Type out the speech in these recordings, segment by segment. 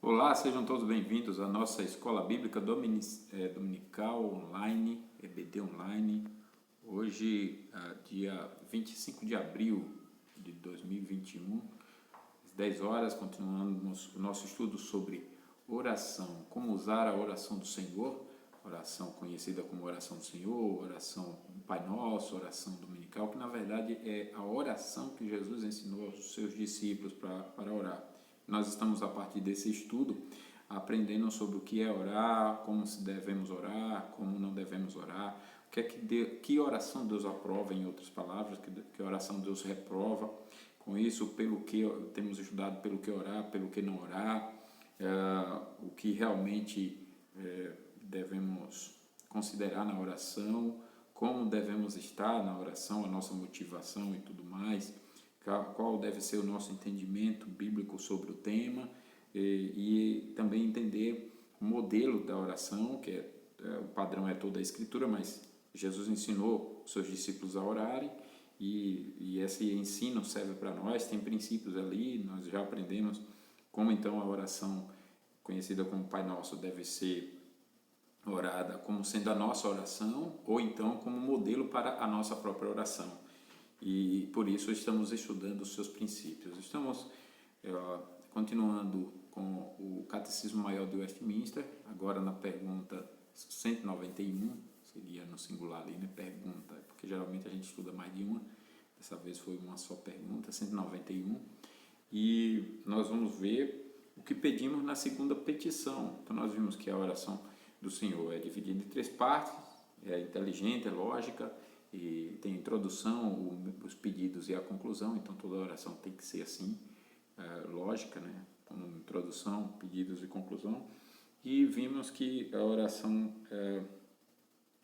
Olá, sejam todos bem-vindos à nossa Escola Bíblica Dominical Online, EBD Online. Hoje, dia 25 de abril de 2021, às 10 horas, continuamos o nosso estudo sobre oração. Como usar a oração do Senhor, oração conhecida como oração do Senhor, oração Pai Nosso, oração dominical, que na verdade é a oração que Jesus ensinou aos seus discípulos para orar. Nós estamos, a partir desse estudo, aprendendo sobre o que é orar, como se devemos orar, como não devemos orar, que oração Deus aprova, em outras palavras, que oração Deus reprova. Com isso, pelo que temos estudado, pelo que orar, pelo que não orar, o que realmente devemos considerar na oração, como devemos estar na oração, a nossa motivação e tudo mais, qual deve ser o nosso entendimento bíblico sobre o tema e também entender o modelo da oração, que o padrão é toda a Escritura, mas Jesus ensinou os seus discípulos a orarem e esse ensino serve para nós, tem princípios ali, nós já aprendemos como então a oração conhecida como Pai Nosso deve ser orada como sendo a nossa oração ou então como modelo para a nossa própria oração. E por isso estamos estudando os seus princípios. Estamos continuando com o Catecismo Maior de Westminster, agora na pergunta 191, seria no singular ali, né? Pergunta, porque geralmente a gente estuda mais de uma, dessa vez foi uma só pergunta, 191, e nós vamos ver o que pedimos na segunda petição. Então nós vimos que a oração do Senhor é dividida em 3 partes, é inteligente, é lógica, e tem a introdução, os pedidos e a conclusão. Então toda oração tem que ser assim, lógica, né? Como introdução, pedidos e conclusão. E vimos que a oração,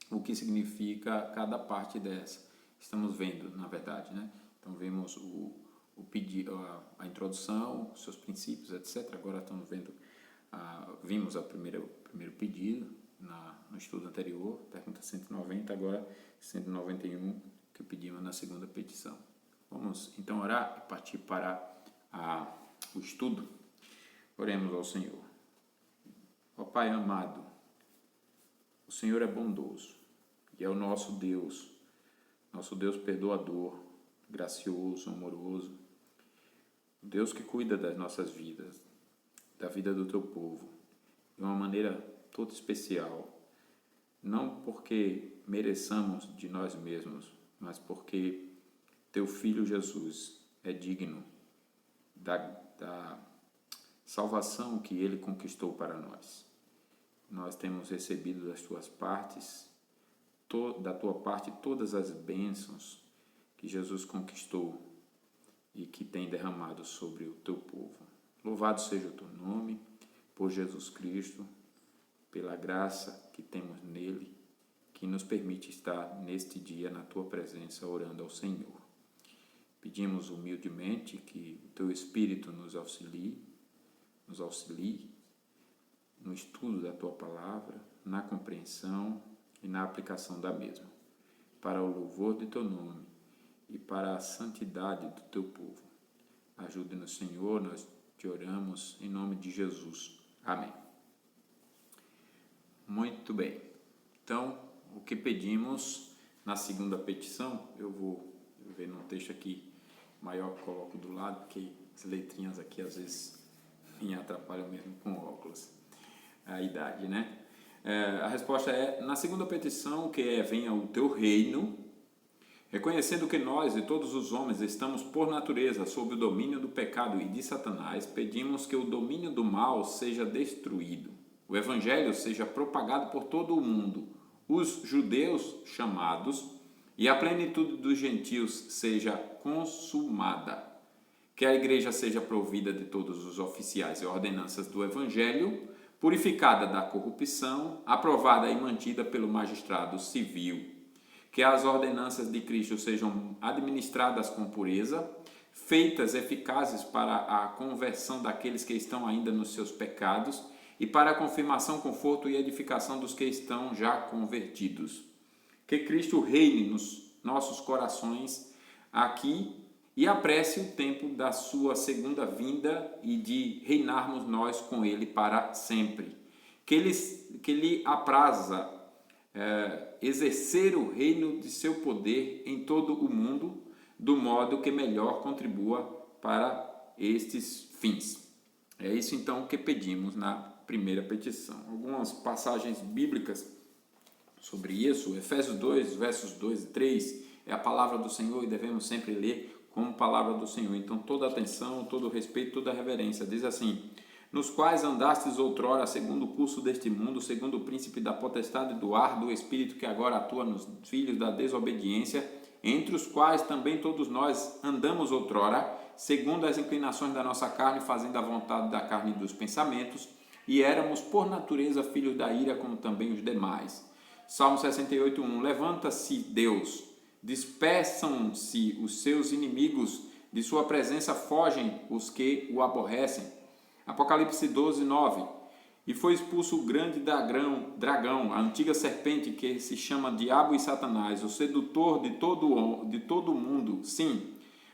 o que significa cada parte dessa. Estamos vendo, na verdade, né? Então vimos o pedido, a introdução, os seus princípios, etc. Agora estamos vendo, vimos o primeiro pedido no estudo anterior, pergunta 190, agora 191, que pedimos na segunda petição. Vamos então orar e partir para o estudo. Oremos ao Senhor. Ó Pai amado, o Senhor é bondoso e é o nosso Deus perdoador, gracioso, amoroso, Deus que cuida das nossas vidas, da vida do teu povo, de uma maneira toda especial, não porque mereçamos de nós mesmos, mas porque teu Filho Jesus é digno da salvação que ele conquistou para nós. Nós temos recebido das tuas partes, da tua parte, todas as bênçãos que Jesus conquistou e que tem derramado sobre o teu povo. Louvado seja o teu nome, por Jesus Cristo, pela graça que temos nele, que nos permite estar neste dia na tua presença orando ao Senhor. Pedimos humildemente que o teu Espírito nos auxilie no estudo da tua palavra, na compreensão e na aplicação da mesma, para o louvor de teu nome e para a santidade do teu povo. Ajude-nos, Senhor, nós te oramos em nome de Jesus. Amém. Muito bem. Então, o que pedimos na segunda petição, eu vou ver num texto aqui maior que coloco do lado, porque as letrinhas aqui às vezes me atrapalham mesmo com óculos. A idade, né? A resposta é, na segunda petição, que é: venha o teu reino, reconhecendo que nós e todos os homens estamos por natureza sob o domínio do pecado e de Satanás, pedimos que o domínio do mal seja destruído, o evangelho seja propagado por todo o mundo, os judeus chamados e a plenitude dos gentios seja consumada, que a igreja seja provida de todos os oficiais e ordenanças do evangelho, purificada da corrupção, aprovada e mantida pelo magistrado civil, que as ordenanças de Cristo sejam administradas com pureza, feitas eficazes para a conversão daqueles que estão ainda nos seus pecados e para a confirmação, conforto e edificação dos que estão já convertidos. Que Cristo reine nos nossos corações aqui e apresse o tempo da sua segunda vinda e de reinarmos nós com ele para sempre. Que lhe apraza exercer o reino de seu poder em todo o mundo, do modo que melhor contribua para estes fins. É isso então que pedimos na primeira petição. Algumas passagens bíblicas sobre isso. Efésios 2, versos 2 e 3, é a palavra do Senhor e devemos sempre ler como palavra do Senhor. Então toda atenção, todo respeito, toda reverência. Diz assim: nos quais andastes outrora segundo o curso deste mundo, segundo o príncipe da potestade do ar, do espírito que agora atua nos filhos da desobediência, entre os quais também todos nós andamos outrora, segundo as inclinações da nossa carne, fazendo a vontade da carne e dos pensamentos, e éramos por natureza filhos da ira, como também os demais. Salmo 68:1. Levanta-se Deus, dispersam-se os seus inimigos, de sua presença fogem os que o aborrecem. Apocalipse 12:9. E foi expulso o grande dragão, a antiga serpente que se chama Diabo e Satanás, o sedutor de todo o mundo. Sim,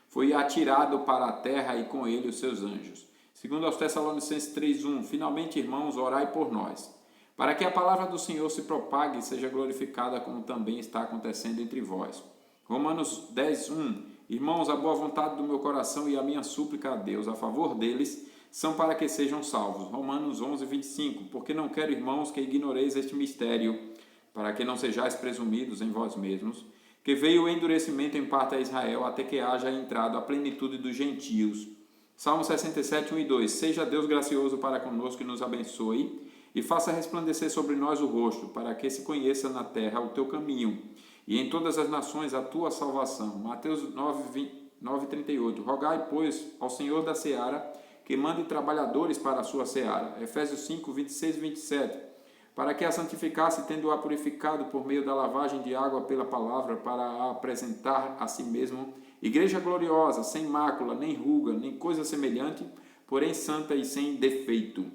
foi atirado para a terra e com ele os seus anjos. Segundo aos Tessalonicenses 3:1. Finalmente, irmãos, orai por nós, para que a palavra do Senhor se propague e seja glorificada, como também está acontecendo entre vós. Romanos 10:1. Irmãos, a boa vontade do meu coração e a minha súplica a Deus a favor deles são para que sejam salvos. Romanos 11:25. Porque não quero, irmãos, que ignoreis este mistério, para que não sejais presumidos em vós mesmos, que veio o endurecimento em parte a Israel, até que haja entrado a plenitude dos gentios. Salmo 67:1 e 2. Seja Deus gracioso para conosco e nos abençoe, e faça resplandecer sobre nós o rosto, para que se conheça na terra o teu caminho, e em todas as nações a tua salvação. Mateus 9:38. Rogai, pois, ao Senhor da seara, que mande trabalhadores para a sua seara. Efésios 5:26 e 27. Para que a santificasse, tendo-a purificado por meio da lavagem de água pela palavra, para a apresentar a si mesmo igreja gloriosa, sem mácula, nem ruga, nem coisa semelhante, porém santa e sem defeito.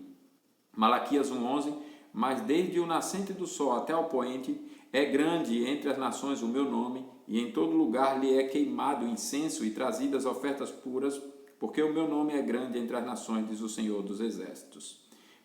Malaquias 1:11. Mas desde o nascente do sol até ao poente, é grande entre as nações o meu nome, e em todo lugar lhe é queimado incenso e trazidas ofertas puras, porque o meu nome é grande entre as nações, diz o Senhor dos Exércitos.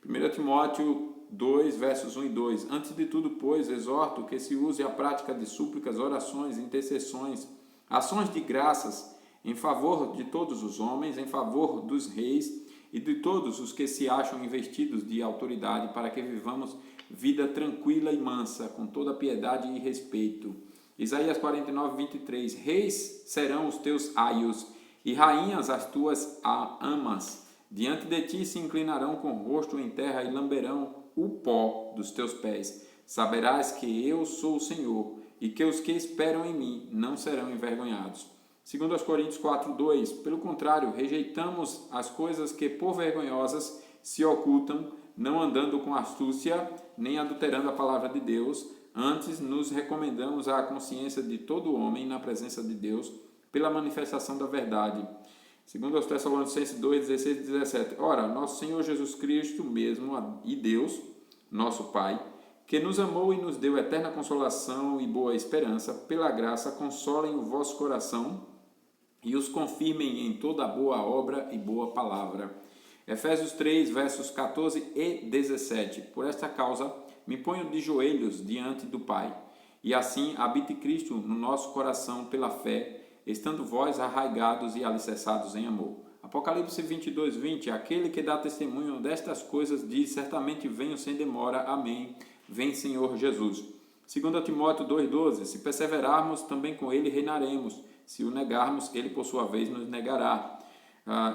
1 Timóteo 2, versos 1 e 2. Antes de tudo, pois, exorto que se use a prática de súplicas, orações, intercessões, ações de graças, em favor de todos os homens, em favor dos reis e de todos os que se acham investidos de autoridade, para que vivamos vida tranquila e mansa, com toda piedade e respeito. Isaías 49:23. Reis serão os teus aios, e rainhas as tuas amas. Diante de ti se inclinarão com o rosto em terra e lamberão o pó dos teus pés. Saberás que eu sou o Senhor, e que os que esperam em mim não serão envergonhados. Segundo aos Coríntios 4:2. Pelo contrário, rejeitamos as coisas que por vergonhosas se ocultam, não andando com astúcia, nem adulterando a palavra de Deus. Antes nos recomendamos à consciência de todo homem na presença de Deus, pela manifestação da verdade. Segundo aos Tessalonicenses 2:16 e 17. Ora, nosso Senhor Jesus Cristo mesmo e Deus, nosso Pai, que nos amou e nos deu eterna consolação e boa esperança, pela graça consolem o vosso coração e os confirmem em toda boa obra e boa palavra. Efésios 3, versos 14 e 17. Por esta causa me ponho de joelhos diante do Pai, e assim habite Cristo no nosso coração pela fé, estando vós arraigados e alicerçados em amor. Apocalipse 22:20. Aquele que dá testemunho destas coisas diz: certamente venho sem demora. Amém. Vem, Senhor Jesus. 2 Timóteo 2:12. Se perseverarmos, também com ele reinaremos. Se o negarmos, ele por sua vez nos negará.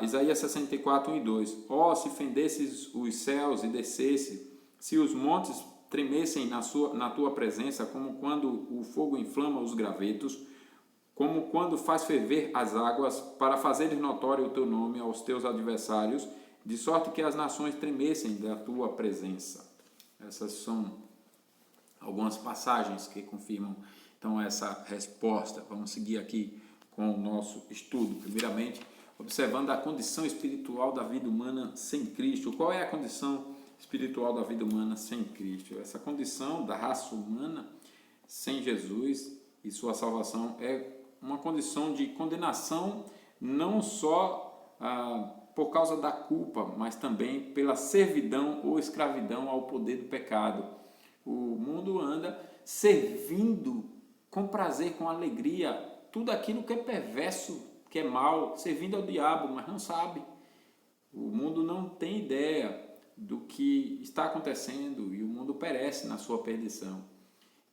Isaías 64:1 e 2. Ó, se fendesses os céus e descesse, se os montes tremessem na tua presença, como quando o fogo inflama os gravetos, como quando faz ferver as águas, para fazeres notório o teu nome aos teus adversários, de sorte que as nações tremessem da tua presença. Essas são algumas passagens que confirmam, então, essa resposta. Vamos seguir aqui com o nosso estudo. Primeiramente, observando a condição espiritual da vida humana sem Cristo. Qual é a condição espiritual da vida humana sem Cristo? Essa condição da raça humana sem Jesus e sua salvação é uma condição de condenação não só por causa da culpa, mas também pela servidão ou escravidão ao poder do pecado. O mundo anda servindo com prazer, com alegria, tudo aquilo que é perverso, que é mal, servindo ao diabo, mas não sabe. O mundo não tem ideia do que está acontecendo e o mundo perece na sua perdição.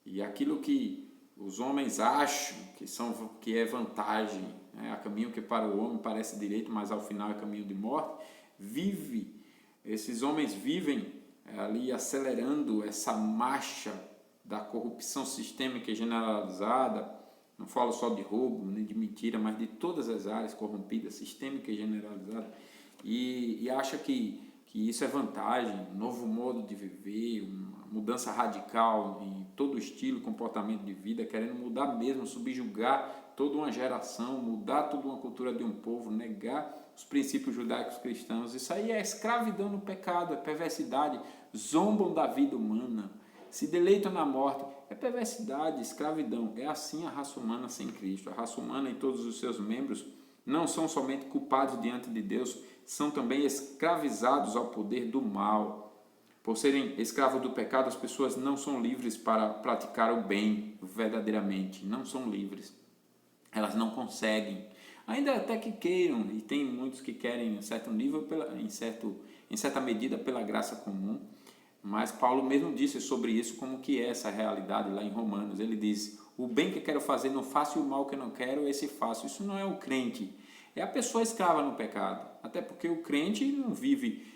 E aquilo que os homens acham que é vantagem, né? Há caminho que para o homem parece direito, mas ao final é caminho de morte. Esses homens vivem ali acelerando essa marcha da corrupção sistêmica e generalizada. Não falo só de roubo, nem de mentira, mas de todas as áreas corrompidas, sistêmica e generalizada. E acha que isso é vantagem, um novo modo de viver, uma mudança radical em todo o estilo, comportamento de vida, querendo mudar mesmo, subjugar toda uma geração, mudar toda uma cultura de um povo, negar os princípios judaicos cristãos. Isso aí é escravidão no pecado, é perversidade, zombam da vida humana, se deleitam na morte, é perversidade, escravidão. É assim a raça humana sem Cristo. A raça humana e todos os seus membros não são somente culpados diante de Deus, são também escravizados ao poder do mal. Por serem escravos do pecado, as pessoas não são livres para praticar o bem verdadeiramente, não são livres. Elas não conseguem, ainda até que queiram, e tem muitos que querem em certo nível, em certa medida pela graça comum, mas Paulo mesmo disse sobre isso, como que é essa realidade lá em Romanos. Ele diz: o bem que quero fazer não faço, e o mal que não quero, esse faço. Isso não é o crente, é a pessoa escrava no pecado, até porque o crente não vive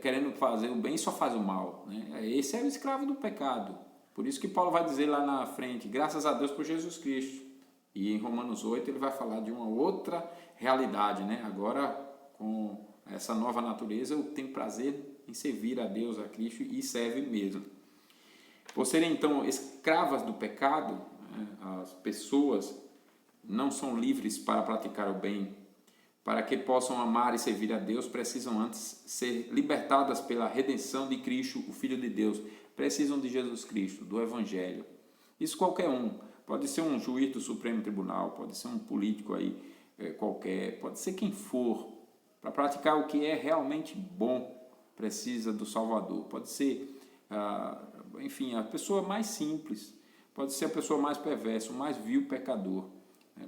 querendo fazer o bem e só faz o mal, né? Esse é o escravo do pecado. Por isso que Paulo vai dizer lá na frente: graças a Deus por Jesus Cristo. E em Romanos 8 ele vai falar de uma outra realidade, né? Agora, com essa nova natureza, eu tenho prazer em servir a Deus, a Cristo, e serve mesmo. Por serem então escravas do pecado, né, as pessoas não são livres para praticar o bem. Para que possam amar e servir a Deus, precisam antes ser libertadas pela redenção de Cristo, o Filho de Deus. Precisam de Jesus Cristo, do Evangelho. Isso qualquer um. Pode ser um juiz do Supremo Tribunal, pode ser um político aí qualquer, pode ser quem for. Para praticar o que é realmente bom, precisa do Salvador. Pode ser, enfim, a pessoa mais simples, pode ser a pessoa mais perversa, o mais vil pecador.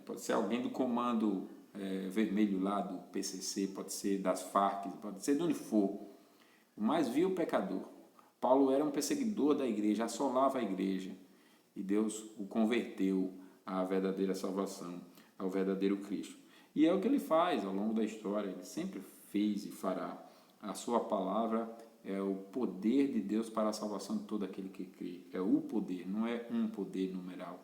Pode ser alguém do comando vermelho lá do PCC, pode ser das Farc, pode ser de onde for. O mais vil pecador. Paulo era um perseguidor da igreja, assolava a igreja. E Deus o converteu à verdadeira salvação, ao verdadeiro Cristo. E é o que ele faz ao longo da história, ele sempre fez e fará. A sua palavra é o poder de Deus para a salvação de todo aquele que crê. É o poder, não é um poder numeral.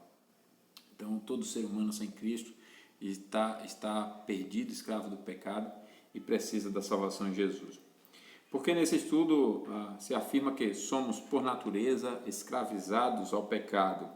Então, todo ser humano sem Cristo está perdido, escravo do pecado e precisa da salvação em Jesus. Porque nesse estudo se afirma que somos, por natureza, escravizados ao pecado.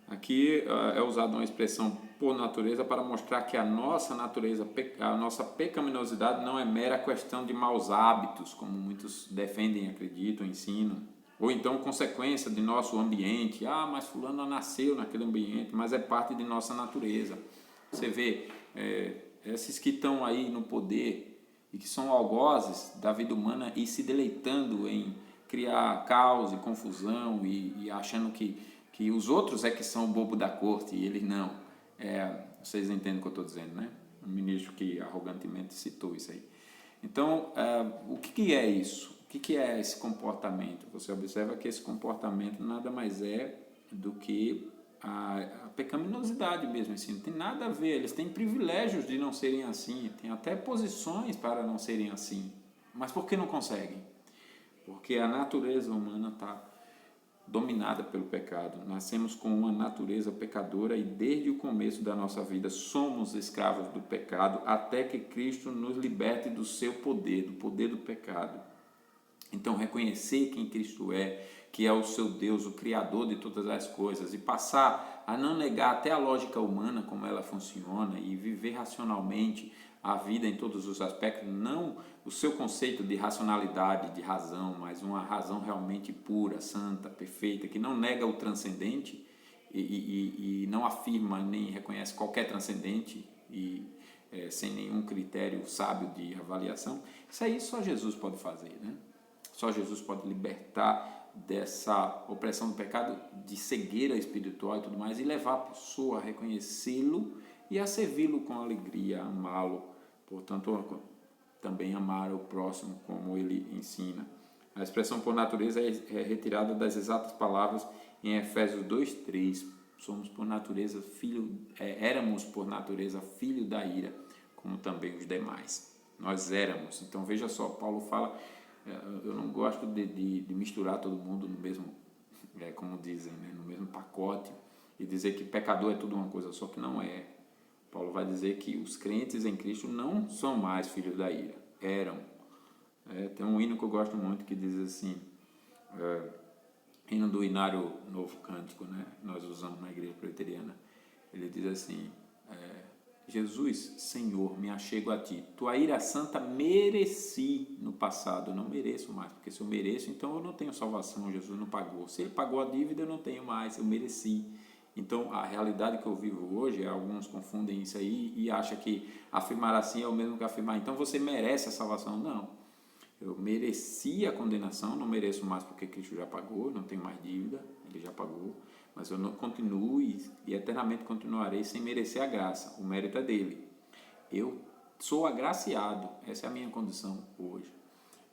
Aqui é usada uma expressão por natureza para mostrar que a nossa natureza, a nossa pecaminosidade não é mera questão de maus hábitos, como muitos defendem, acreditam, ensinam, ou então consequência de nosso ambiente. Mas fulano nasceu naquele ambiente, mas é parte de nossa natureza. Você vê, esses que estão aí no poder e que são algozes da vida humana e se deleitando em criar caos e confusão e achando que os outros é que são o bobo da corte e eles não. Vocês entendem o que eu estou dizendo, né? Um ministro que arrogantemente citou isso aí. Então, o que é isso? O que é esse comportamento? Você observa que esse comportamento nada mais é do que a pecaminosidade mesmo, assim, não tem nada a ver. Eles têm privilégios de não serem assim, têm até posições para não serem assim. Mas por que não conseguem? Porque a natureza humana está dominada pelo pecado. Nascemos com uma natureza pecadora e desde o começo da nossa vida somos escravos do pecado até que Cristo nos liberte do seu poder, do poder do pecado. Então, reconhecer quem Cristo é, que é o seu Deus, o Criador de todas as coisas, e passar a não negar até a lógica humana, como ela funciona, e viver racionalmente a vida em todos os aspectos, não o seu conceito de racionalidade, de razão, mas uma razão realmente pura, santa, perfeita, que não nega o transcendente e não afirma nem reconhece qualquer transcendente, e sem nenhum critério sábio de avaliação, isso aí só Jesus pode fazer, né? Só Jesus pode libertar dessa opressão do pecado, de cegueira espiritual e tudo mais, e levar a pessoa a reconhecê-lo e a servi-lo com alegria, a amá-lo. Portanto, também amar o próximo como ele ensina. A expressão por natureza é retirada das exatas palavras em Efésios 2:3. Somos por natureza éramos por natureza filho da ira, como também os demais. Nós éramos. Então veja só, Paulo fala, eu não gosto de misturar todo mundo no mesmo, como dizem, né, no mesmo pacote, e dizer que pecador é tudo uma coisa só, que não é. Paulo vai dizer que os crentes em Cristo não são mais filhos da ira, eram. Tem um hino que eu gosto muito que diz assim, hino do Inário Novo Cântico, né? Nós usamos na igreja presbiteriana. Ele diz assim, Jesus, Senhor, me achego a Ti. Tua ira santa mereci no passado, eu não mereço mais, porque se eu mereço, então eu não tenho salvação, Jesus não pagou. Se Ele pagou a dívida, eu não tenho mais, eu mereci. Então, a realidade que eu vivo hoje, alguns confundem isso aí e acham que afirmar assim é o mesmo que afirmar, então você merece a salvação. Não, eu mereci a condenação, não mereço mais porque Cristo já pagou, não tenho mais dívida, Ele já pagou, mas eu não continuo e eternamente continuarei sem merecer a graça, o mérito é dele. Eu sou agraciado, essa é a minha condição hoje,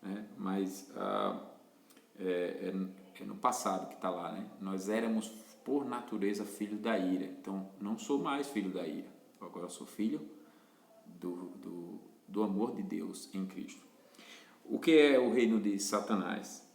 né? Mas é no passado que está lá, né? Nós éramos por natureza filho da ira, então não sou mais filho da ira, agora sou filho do amor de Deus em Cristo. O que é o reino de Satanás?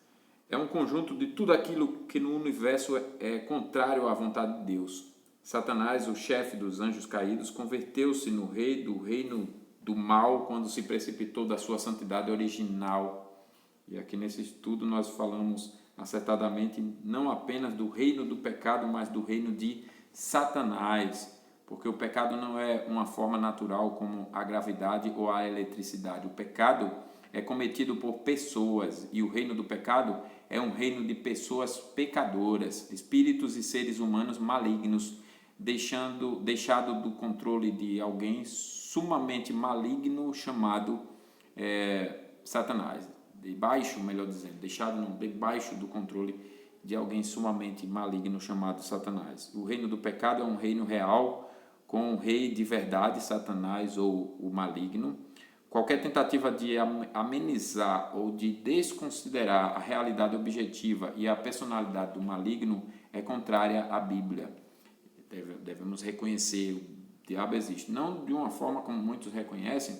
É um conjunto de tudo aquilo que no universo é contrário à vontade de Deus. Satanás, o chefe dos anjos caídos, converteu-se no rei do reino do mal quando se precipitou da sua santidade original. E aqui nesse estudo nós falamos acertadamente não apenas do reino do pecado, mas do reino de Satanás, porque o pecado não é uma forma natural como a gravidade ou a eletricidade. O pecado é cometido por pessoas e o reino do pecado é um reino de pessoas pecadoras, espíritos e seres humanos malignos, deixado do controle de alguém sumamente maligno chamado Satanás. Debaixo do controle de alguém sumamente maligno chamado Satanás. O reino do pecado é um reino real, com um rei de verdade, Satanás ou o maligno. Qualquer tentativa de amenizar ou de desconsiderar a realidade objetiva e a personalidade do maligno é contrária à Bíblia. Devemos reconhecer o diabo existe, não de uma forma como muitos reconhecem,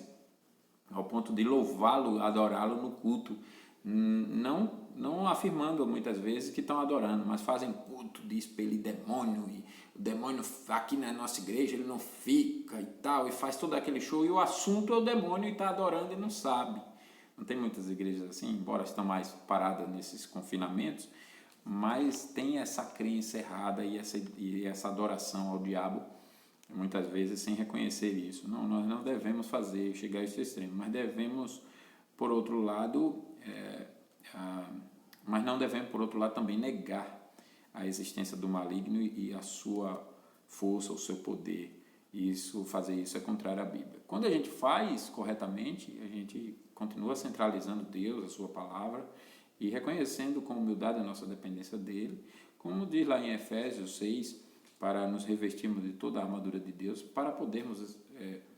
ao ponto de louvá-lo, adorá-lo no culto, não afirmando muitas vezes que estão adorando, mas fazem culto de espelho e demônio, e o demônio aqui na nossa igreja ele não fica e tal, e faz todo aquele show, e o assunto é o demônio e está adorando e não sabe. Não tem muitas igrejas assim, embora estão mais paradas nesses confinamentos, mas tem essa crença errada e essa adoração ao diabo, muitas vezes sem reconhecer isso. Não, nós não devemos chegar a esse extremo, mas devemos, por outro lado, também negar a existência do maligno e a sua força, o seu poder. Fazer isso é contrário à Bíblia. Quando a gente faz corretamente, a gente continua centralizando Deus, a sua palavra, e reconhecendo com humildade a nossa dependência dele, como diz lá em Efésios 6, para nos revestirmos de toda a armadura de Deus, para podermos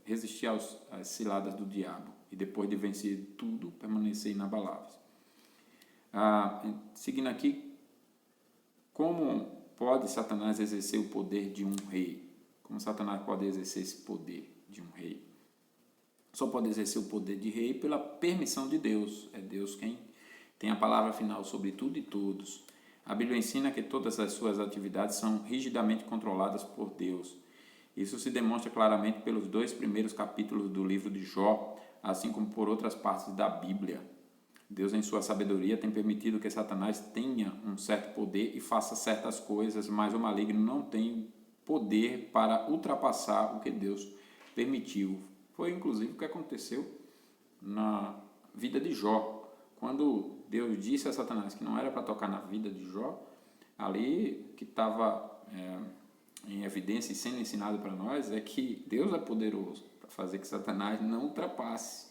resistir às ciladas do diabo e depois de vencer tudo, permanecer inabaláveis. Seguindo aqui, como pode Satanás exercer o poder de um rei? Como Satanás pode exercer esse poder de um rei? Só pode exercer o poder de rei pela permissão de Deus. É Deus quem tem a palavra final sobre tudo e todos. A Bíblia ensina que todas as suas atividades são rigidamente controladas por Deus. Isso se demonstra claramente pelos 2 primeiros capítulos do livro de Jó, assim como por outras partes da Bíblia. Deus, em sua sabedoria, tem permitido que Satanás tenha um certo poder e faça certas coisas, mas o maligno não tem poder para ultrapassar o que Deus permitiu. Foi inclusive o que aconteceu na vida de Jó. Quando Deus disse a Satanás que não era para tocar na vida de Jó, ali que estava em evidência e sendo ensinado para nós é que Deus é poderoso para fazer que Satanás não ultrapasse.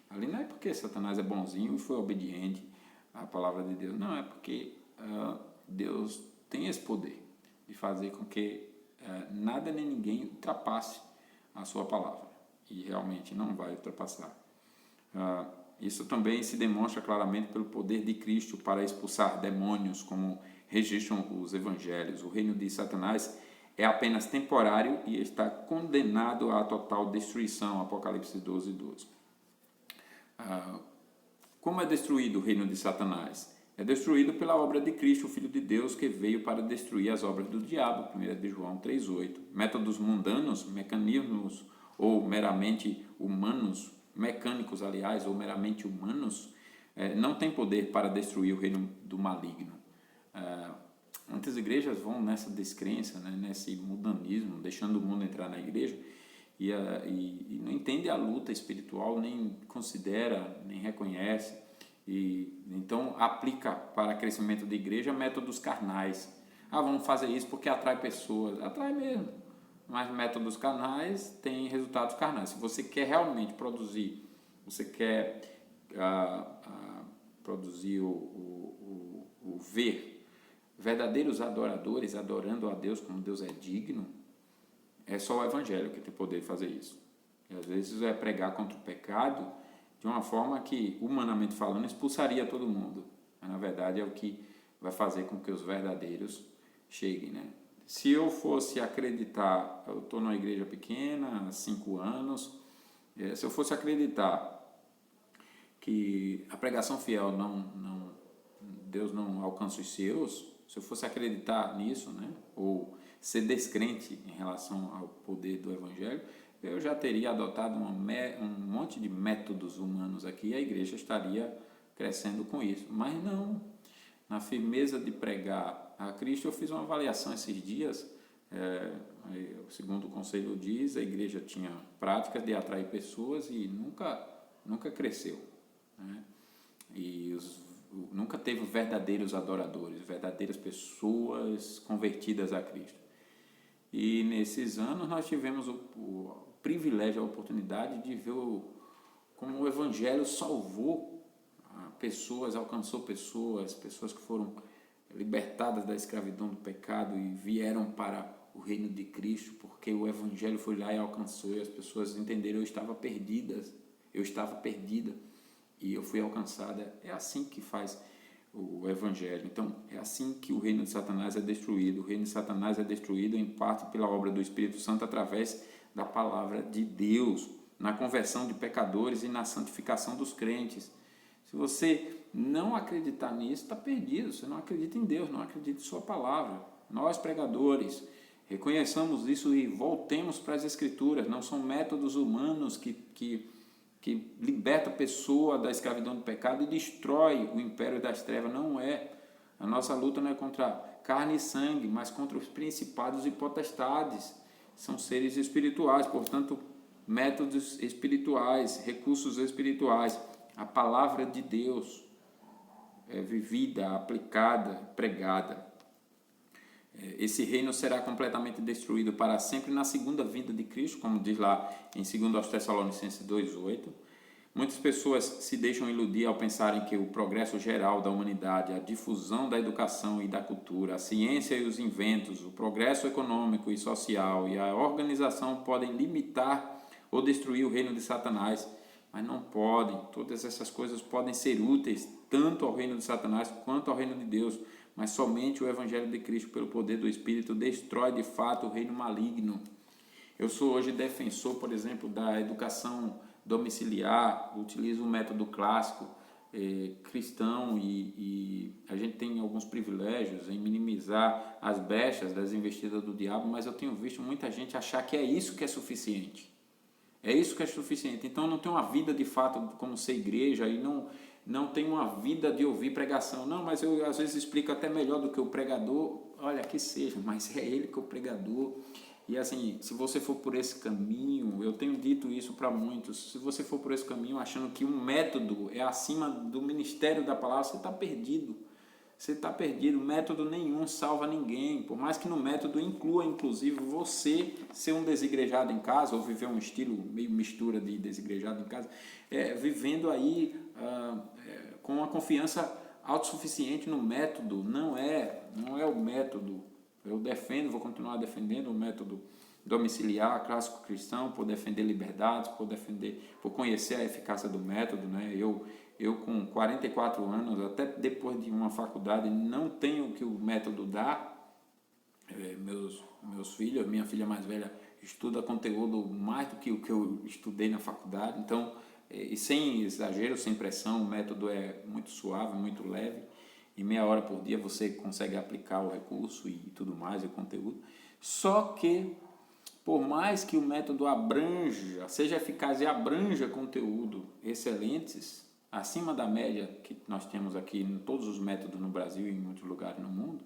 Ali não é porque Satanás é bonzinho e foi obediente à palavra de Deus, não, é porque Deus tem esse poder de fazer com que nada nem ninguém ultrapasse a sua palavra, e realmente não vai ultrapassar. Isso também se demonstra claramente pelo poder de Cristo para expulsar demônios, como registram os evangelhos. O reino de Satanás é apenas temporário e está condenado à total destruição, Apocalipse 12:12. Como é destruído o reino de Satanás? É destruído pela obra de Cristo, o Filho de Deus, que veio para destruir as obras do diabo, 1 de João 3:8. Métodos mundanos, mecanismos ou meramente humanos, mecânicos, aliás, ou meramente humanos, não têm poder para destruir o reino do maligno. Muitas igrejas vão nessa descrença, né, nesse mundanismo, deixando o mundo entrar na igreja e não entende a luta espiritual, nem considera, nem reconhece, e então aplica para crescimento da igreja métodos carnais. Vamos fazer isso porque atrai pessoas. Atrai mesmo, mas métodos carnais têm resultados carnais. Se você quer realmente produzir, você quer produzir o ver verdadeiros adoradores adorando a Deus como Deus é digno, é só o Evangelho que tem poder de fazer isso. E às vezes é pregar contra o pecado de uma forma que, humanamente falando, expulsaria todo mundo. Mas, na verdade, é o que vai fazer com que os verdadeiros cheguem, né? Se eu fosse acreditar, eu estou numa igreja pequena, há 5 anos, se eu fosse acreditar que a pregação fiel Deus não alcança os seus, se eu fosse acreditar nisso, né, ou ser descrente em relação ao poder do Evangelho, eu já teria adotado um monte de métodos humanos aqui e a igreja estaria crescendo com isso. Mas não, na firmeza de pregar a Cristo. Eu fiz uma avaliação esses dias, segundo o conselho diz, a igreja tinha práticas de atrair pessoas e nunca cresceu, né? E nunca teve verdadeiros adoradores, verdadeiras pessoas convertidas a Cristo. E nesses anos nós tivemos o privilégio, a oportunidade de ver como o Evangelho salvou pessoas, alcançou pessoas que foram libertadas da escravidão do pecado e vieram para o reino de Cristo, porque o Evangelho foi lá e alcançou, e as pessoas entenderam: eu estava perdida e eu fui alcançada. É assim que faz o Evangelho. Então, é assim que o reino de Satanás é destruído. O reino de Satanás é destruído em parte pela obra do Espírito Santo através da palavra de Deus, na conversão de pecadores e na santificação dos crentes. Se você não acreditar nisso, está perdido. Você não acredita em Deus, não acredita em sua palavra. Nós, pregadores, reconheçamos isso e voltemos para as Escrituras. Não são métodos humanos que liberta a pessoa da escravidão do pecado e destrói o império das trevas. Não é. A nossa luta não é contra carne e sangue, mas contra os principados e potestades. São seres espirituais, portanto, métodos espirituais, recursos espirituais. A palavra de Deus é vivida, aplicada, pregada. Esse reino será completamente destruído para sempre na segunda vinda de Cristo, como diz lá em 2 Tessalonicenses 2:8. Muitas pessoas se deixam iludir ao pensarem que o progresso geral da humanidade, a difusão da educação e da cultura, a ciência e os inventos, o progresso econômico e social e a organização podem limitar ou destruir o reino de Satanás, mas não podem. Todas essas coisas podem ser úteis tanto ao reino de Satanás quanto ao reino de Deus, mas somente o Evangelho de Cristo, pelo poder do Espírito, destrói de fato o reino maligno. Eu sou hoje defensor, por exemplo, da educação domiciliar, utilizo o método clássico cristão e a gente tem alguns privilégios em minimizar as brechas das investidas do diabo, mas eu tenho visto muita gente achar que é isso que é suficiente. É isso que é suficiente. Então eu não tenho uma vida de fato como ser igreja e não tenho uma vida de ouvir pregação. Não, mas eu às vezes explico até melhor do que o pregador. Olha, que seja, mas é ele que é o pregador. E assim, se você for por esse caminho, eu tenho dito isso para muitos, se você for por esse caminho achando que um método é acima do ministério da palavra, você está perdido. você está perdido. Método nenhum salva ninguém, por mais que no método inclua, inclusive, você ser um desigrejado em casa, ou viver um estilo meio mistura de desigrejado em casa, vivendo aí com uma confiança autossuficiente no método. Não é o método. Eu defendo, vou continuar defendendo o método domiciliar, clássico cristão, por defender liberdades, por conhecer a eficácia do método, né? Eu com 44 anos, até depois de uma faculdade, não tenho o que o método dá. Meus filhos, minha filha mais velha estuda conteúdo mais do que o que eu estudei na faculdade, então, e sem exagero, sem pressão, o método é muito suave, muito leve. Em meia hora por dia você consegue aplicar o recurso e tudo mais, o conteúdo. Só que, por mais que o método abranja, seja eficaz e abranja conteúdo excelentes, acima da média que nós temos aqui em todos os métodos no Brasil e em muitos lugares no mundo,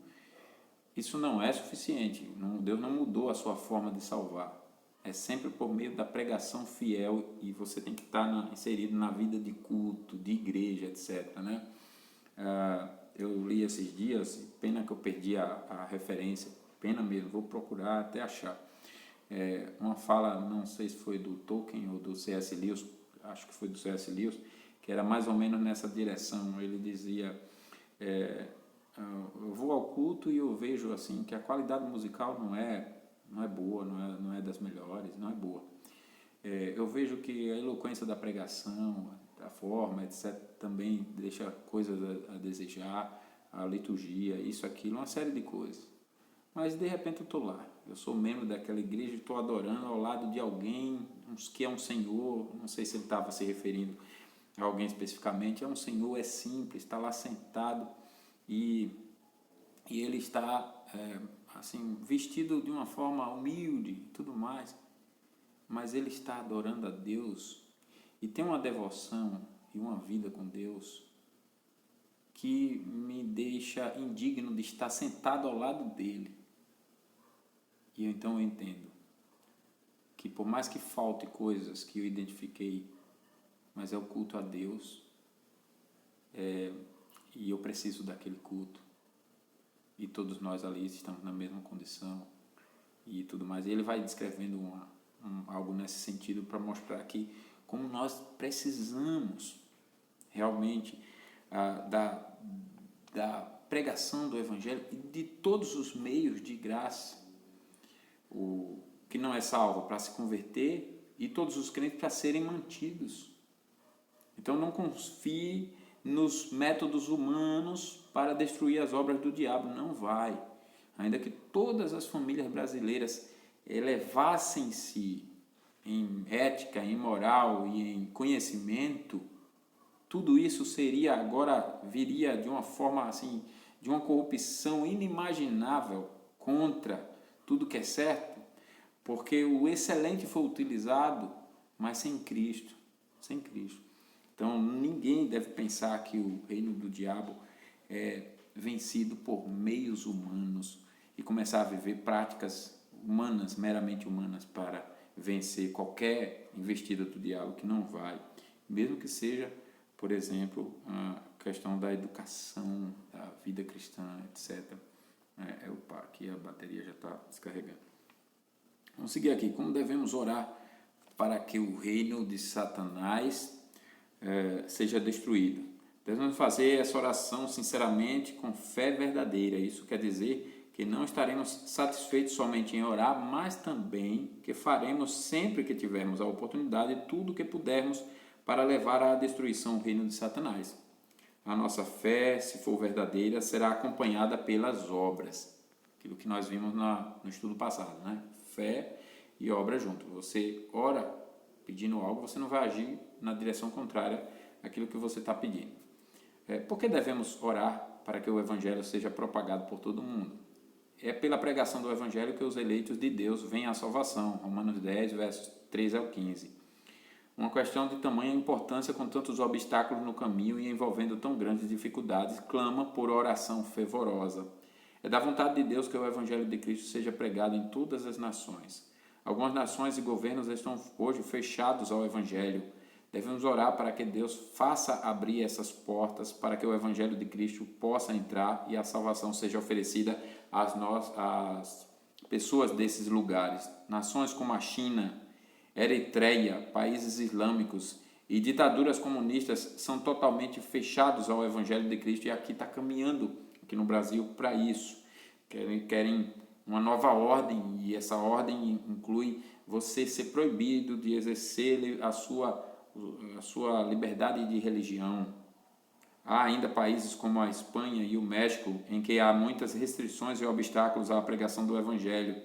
isso não é suficiente. Deus não mudou a sua forma de salvar. É sempre por meio da pregação fiel, e você tem que estar inserido na vida de culto, de igreja, etc., né? Eu li esses dias, pena que eu perdi a referência, pena mesmo, vou procurar até achar. Uma fala, não sei se foi do Tolkien ou do C.S. Lewis, acho que foi do C.S. Lewis, que era mais ou menos nessa direção. Ele dizia, eu vou ao culto e eu vejo assim que a qualidade musical não é boa, não é das melhores, não é boa. Eu vejo que a eloquência da pregação, a forma, etc., também deixa coisas a desejar, a liturgia, isso, aquilo, uma série de coisas. Mas de repente eu estou lá, eu sou membro daquela igreja e estou adorando ao lado de alguém que é um senhor, não sei se ele estava se referindo a alguém especificamente, é um senhor, é simples, está lá sentado e ele está assim, vestido de uma forma humilde e tudo mais, mas ele está adorando a Deus e tem uma devoção e uma vida com Deus que me deixa indigno de estar sentado ao lado dele. E então eu entendo que por mais que falte coisas que eu identifiquei, mas é o culto a Deus, e eu preciso daquele culto, e todos nós ali estamos na mesma condição e tudo mais. E ele vai descrevendo algo nesse sentido para mostrar aqui como nós precisamos realmente da pregação do Evangelho e de todos os meios de graça. O que não é salvo para se converter e todos os crentes para serem mantidos. Então não confie nos métodos humanos para destruir as obras do diabo, não vai. Ainda que todas as famílias brasileiras elevassem-se em ética, em moral e em conhecimento, tudo isso viria de uma forma assim, de uma corrupção inimaginável contra tudo que é certo, porque o excelente foi utilizado, mas sem Cristo. Então, ninguém deve pensar que o reino do diabo é vencido por meios humanos e começar a viver práticas humanas, meramente humanas, para vencer qualquer investida do diabo, que não vai. Mesmo que seja, por exemplo, a questão da educação, da vida cristã, etc. Opa, aqui a bateria já está descarregando. Vamos seguir aqui. Como devemos orar para que o reino de Satanás seja destruído? Devemos fazer essa oração sinceramente, com fé verdadeira. Isso quer dizer que não estaremos satisfeitos somente em orar, mas também que faremos, sempre que tivermos a oportunidade, tudo o que pudermos para levar à destruição o reino de Satanás. A nossa fé, se for verdadeira, será acompanhada pelas obras. Aquilo que nós vimos no estudo passado, né? Fé e obra junto. Você ora pedindo algo, você não vai agir na direção contrária àquilo que você está pedindo. Por que devemos orar para que o Evangelho seja propagado por todo mundo? É pela pregação do Evangelho que os eleitos de Deus vêm à salvação. Romanos 10, versos 13 ao 15. Uma questão de tamanha importância, com tantos obstáculos no caminho e envolvendo tão grandes dificuldades, clama por oração fervorosa. É da vontade de Deus que o Evangelho de Cristo seja pregado em todas as nações. Algumas nações e governos estão hoje fechados ao Evangelho, Devemos orar para que Deus faça abrir essas portas para que o Evangelho de Cristo possa entrar e a salvação seja oferecida às pessoas desses lugares. Nações como a China, Eritreia, países islâmicos e ditaduras comunistas são totalmente fechados ao Evangelho de Cristo, e aqui está caminhando, aqui no Brasil, para isso. Querem uma nova ordem, e essa ordem inclui você ser proibido de exercer a sua liberdade de religião. Há ainda países como a Espanha e o México em que há muitas restrições e obstáculos à pregação do Evangelho.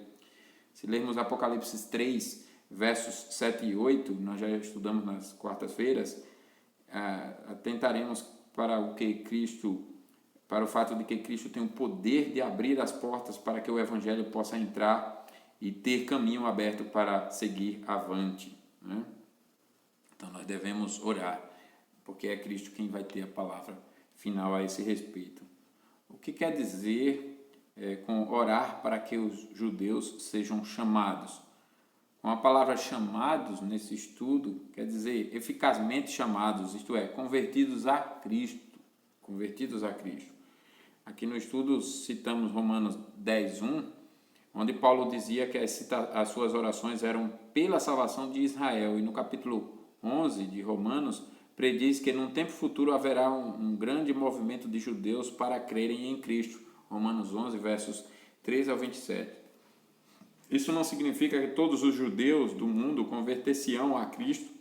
Se lermos Apocalipse 3, versos 7 e 8, nós já estudamos nas quartas-feiras, atentaremos para o fato de que Cristo tem o poder de abrir as portas para que o Evangelho possa entrar e ter caminho aberto para seguir avante, né? Então nós devemos orar, porque é Cristo quem vai ter a palavra final a esse respeito. O que quer dizer com orar para que os judeus sejam chamados? Com a palavra chamados nesse estudo, quer dizer eficazmente chamados, isto é, convertidos a Cristo. Convertidos a Cristo. Aqui no estudo citamos Romanos 10:1, onde Paulo dizia que as suas orações eram pela salvação de Israel, e no capítulo 11 de Romanos prediz que num tempo futuro haverá um grande movimento de judeus para crerem em Cristo. Romanos 11, versos 3 ao 27. Isso não significa que todos os judeus do mundo converter-se-ão a Cristo,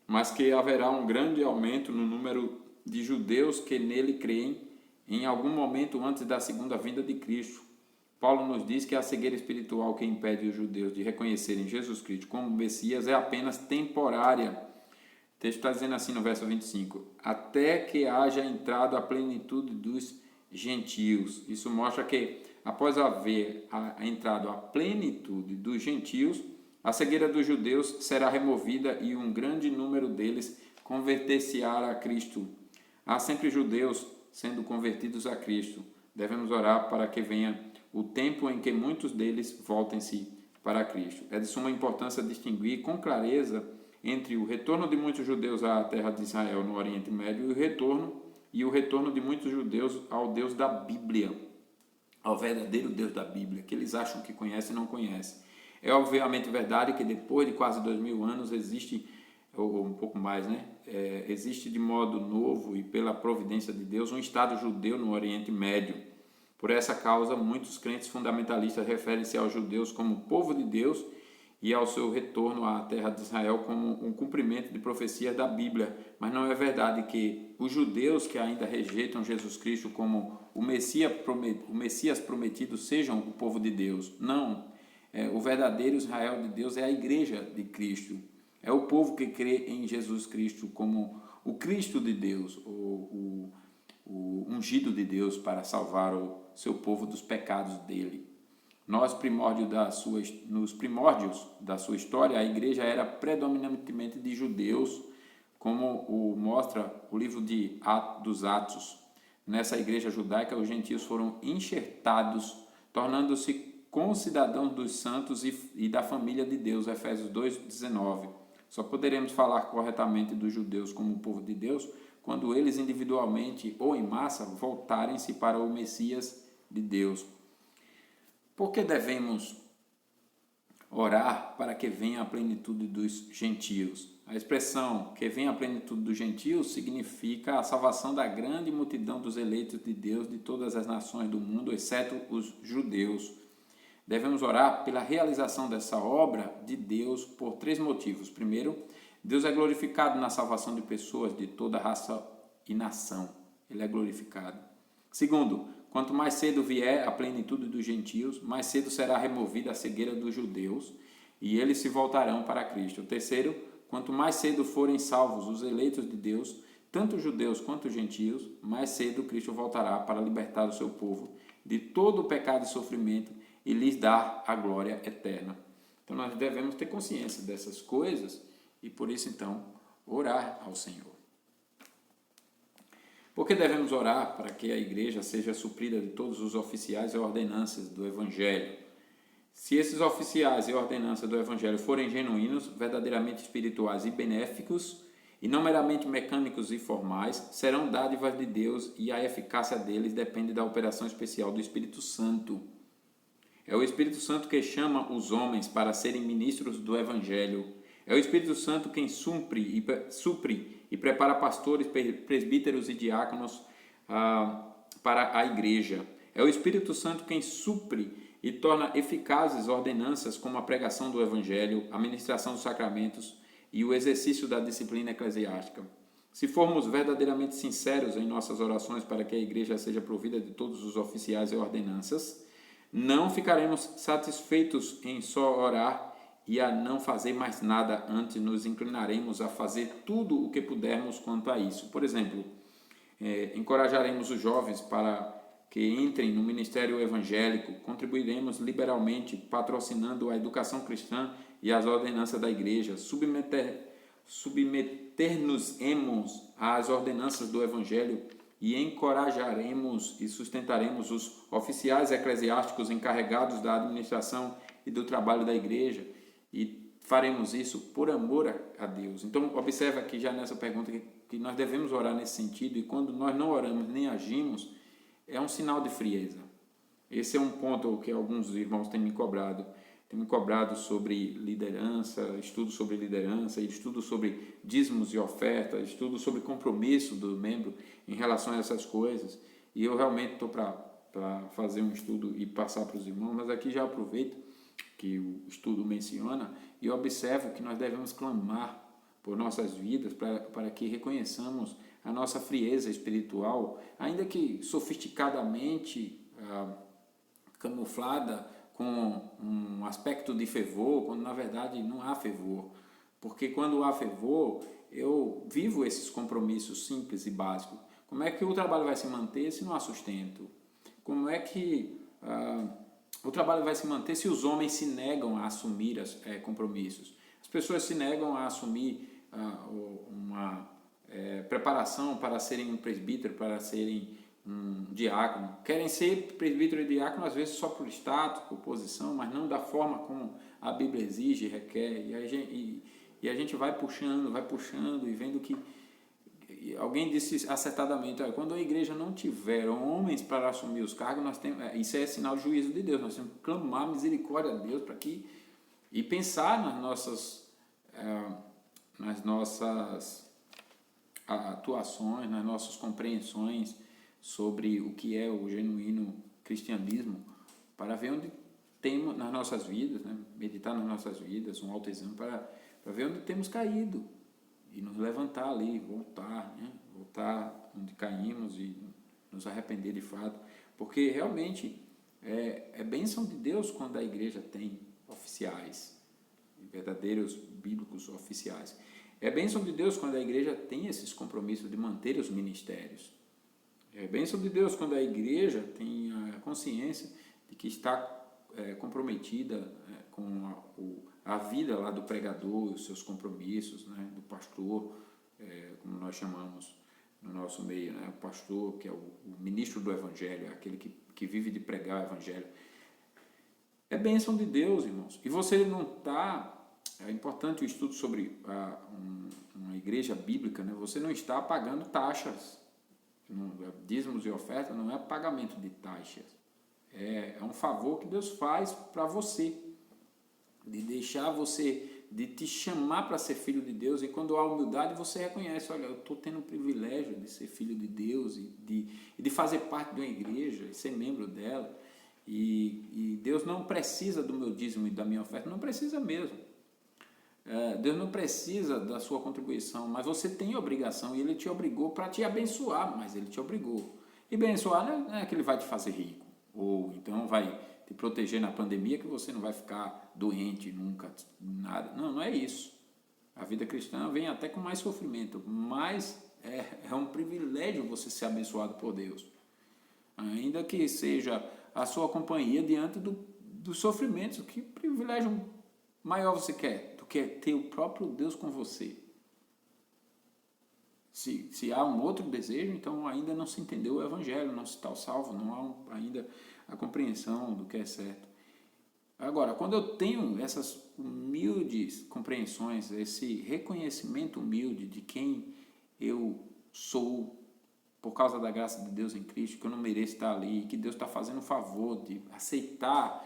mas que haverá um grande aumento no número de judeus que nele creem em algum momento antes da segunda vinda de Cristo. Paulo nos diz que a cegueira espiritual que impede os judeus de reconhecerem Jesus Cristo como Messias é apenas temporária. O texto está dizendo assim no verso 25: até que haja entrado a plenitude dos gentios. Isso mostra que, após haver entrado a plenitude dos gentios, a cegueira dos judeus será removida e um grande número deles converter-se-á a Cristo. Há sempre judeus sendo convertidos a Cristo. Devemos orar para que venha o tempo em que muitos deles voltem-se para Cristo. É de suma importância distinguir com clareza entre o retorno de muitos judeus à terra de Israel no Oriente Médio e o retorno de muitos judeus ao Deus da Bíblia, ao verdadeiro Deus da Bíblia, que eles acham que conhecem e não conhecem. É obviamente verdade que depois de quase 2000 anos existe, ou um pouco mais, né? Existe de modo novo e pela providência de Deus um Estado judeu no Oriente Médio. Por essa causa, muitos crentes fundamentalistas referem-se aos judeus como povo de Deus e ao seu retorno à terra de Israel como um cumprimento de profecias da Bíblia. Mas não é verdade que os judeus que ainda rejeitam Jesus Cristo como o Messias prometido sejam o povo de Deus. Não. O verdadeiro Israel de Deus é a igreja de Cristo. É o povo que crê em Jesus Cristo como o Cristo de Deus, o ungido de Deus para salvar o seu povo dos pecados dele. Nos primórdios da sua história, a igreja era predominantemente de judeus, como mostra o livro dos Atos. Nessa igreja judaica, os gentios foram enxertados, tornando-se concidadãos dos santos e da família de Deus, Efésios 2:19. Só poderemos falar corretamente dos judeus como o povo de Deus quando eles individualmente ou em massa voltarem-se para o Messias de Deus. Por que devemos orar para que venha a plenitude dos gentios? A expressão que venha a plenitude dos gentios significa a salvação da grande multidão dos eleitos de Deus de todas as nações do mundo, exceto os judeus. Devemos orar pela realização dessa obra de Deus por 3 motivos. Primeiro, Deus é glorificado na salvação de pessoas de toda raça e nação. Ele é glorificado. Segundo, quanto mais cedo vier a plenitude dos gentios, mais cedo será removida a cegueira dos judeus e eles se voltarão para Cristo. Terceiro, quanto mais cedo forem salvos os eleitos de Deus, tanto judeus quanto gentios, mais cedo Cristo voltará para libertar o seu povo de todo o pecado e sofrimento e lhes dar a glória eterna. Então nós devemos ter consciência dessas coisas e por isso então orar ao Senhor. Por que devemos orar para que a igreja seja suprida de todos os oficiais e ordenanças do Evangelho? Se esses oficiais e ordenanças do Evangelho forem genuínos, verdadeiramente espirituais e benéficos, e não meramente mecânicos e formais, serão dádivas de Deus e a eficácia deles depende da operação especial do Espírito Santo. É o Espírito Santo que chama os homens para serem ministros do Evangelho. É o Espírito Santo quem supre e prepara pastores, presbíteros e diáconos para a igreja. É o Espírito Santo quem supre e torna eficazes ordenanças como a pregação do Evangelho, a ministração dos sacramentos e o exercício da disciplina eclesiástica. Se formos verdadeiramente sinceros em nossas orações para que a igreja seja provida de todos os oficiais e ordenanças, não ficaremos satisfeitos em só orar e a não fazer mais nada, antes nos inclinaremos a fazer tudo o que pudermos quanto a isso. Por exemplo, encorajaremos os jovens para que entrem no ministério evangélico, contribuiremos liberalmente patrocinando a educação cristã e as ordenanças da igreja, submeter-nos-emos às ordenanças do evangelho e encorajaremos e sustentaremos os oficiais eclesiásticos encarregados da administração e do trabalho da igreja, e faremos isso por amor a Deus. Então, observa aqui já nessa pergunta que nós devemos orar nesse sentido, e quando nós não oramos nem agimos, é um sinal de frieza. Esse é um ponto que alguns irmãos têm me cobrado. Têm me cobrado sobre liderança, estudo sobre liderança, estudo sobre dízimos e ofertas, estudo sobre compromisso do membro em relação a essas coisas. E eu realmente estou para fazer um estudo e passar para os irmãos, mas aqui já aproveito que o estudo menciona e observo que nós devemos clamar por nossas vidas para que reconheçamos a nossa frieza espiritual, ainda que sofisticadamente camuflada com um aspecto de fervor, quando na verdade não há fervor. Porque quando há fervor, eu vivo esses compromissos simples e básicos. Como é que o trabalho vai se manter se não há sustento? Como é que o trabalho vai se manter se os homens se negam a assumir compromissos? As pessoas se negam a assumir uma preparação para serem um presbítero, para serem um diácono. Querem ser presbítero e diácono, às vezes só por status, por posição, mas não da forma como a Bíblia exige e requer. E a gente vai puxando e vendo que... Alguém disse acertadamente, quando a igreja não tiver homens para assumir os cargos, nós temos, isso é sinal de juízo de Deus. Nós temos que clamar misericórdia a Deus para que... E pensar nas nossas atuações, nas nossas compreensões sobre o que é o genuíno cristianismo, para ver onde temos nas nossas vidas, né? Meditar nas nossas vidas, um autoexame para ver onde temos caído e nos levantar ali, voltar, né? Voltar onde caímos e nos arrepender de fato, porque realmente é bênção de Deus quando a igreja tem oficiais, verdadeiros bíblicos oficiais. É bênção de Deus quando a igreja tem esses compromissos de manter os ministérios. É bênção de Deus quando a igreja tem a consciência de que está comprometida com a vida lá do pregador, os seus compromissos, né, do pastor, como nós chamamos no nosso meio, né, o pastor que é o ministro do evangelho, é aquele que vive de pregar o evangelho. É bênção de Deus, irmãos. E você não está... É importante o estudo sobre uma igreja bíblica, né? Você não está pagando taxas. Dízimos e ofertas não é pagamento de taxas. É um favor que Deus faz para você, de deixar você, de te chamar para ser filho de Deus. E quando há humildade, você reconhece, olha, eu estou tendo o privilégio de ser filho de Deus e de fazer parte de uma igreja e ser membro dela. E Deus não precisa do meu dízimo e da minha oferta, não precisa mesmo. Deus não precisa da sua contribuição, mas você tem obrigação, e Ele te obrigou para te abençoar, mas Ele te obrigou. E abençoar não é que Ele vai te fazer rico, ou então vai te proteger na pandemia que você não vai ficar doente nunca, nada. Não é isso. A vida cristã vem até com mais sofrimento, mas é um privilégio você ser abençoado por Deus. Ainda que seja a sua companhia diante dos sofrimentos. Que privilégio maior você quer do que ter o próprio Deus com você? Se há um outro desejo, então ainda não se entendeu o evangelho, não se está salvo, não há ainda a compreensão do que é certo. Agora, quando eu tenho essas humildes compreensões, esse reconhecimento humilde de quem eu sou por causa da graça de Deus em Cristo, que eu não mereço estar ali, que Deus está fazendo o favor de aceitar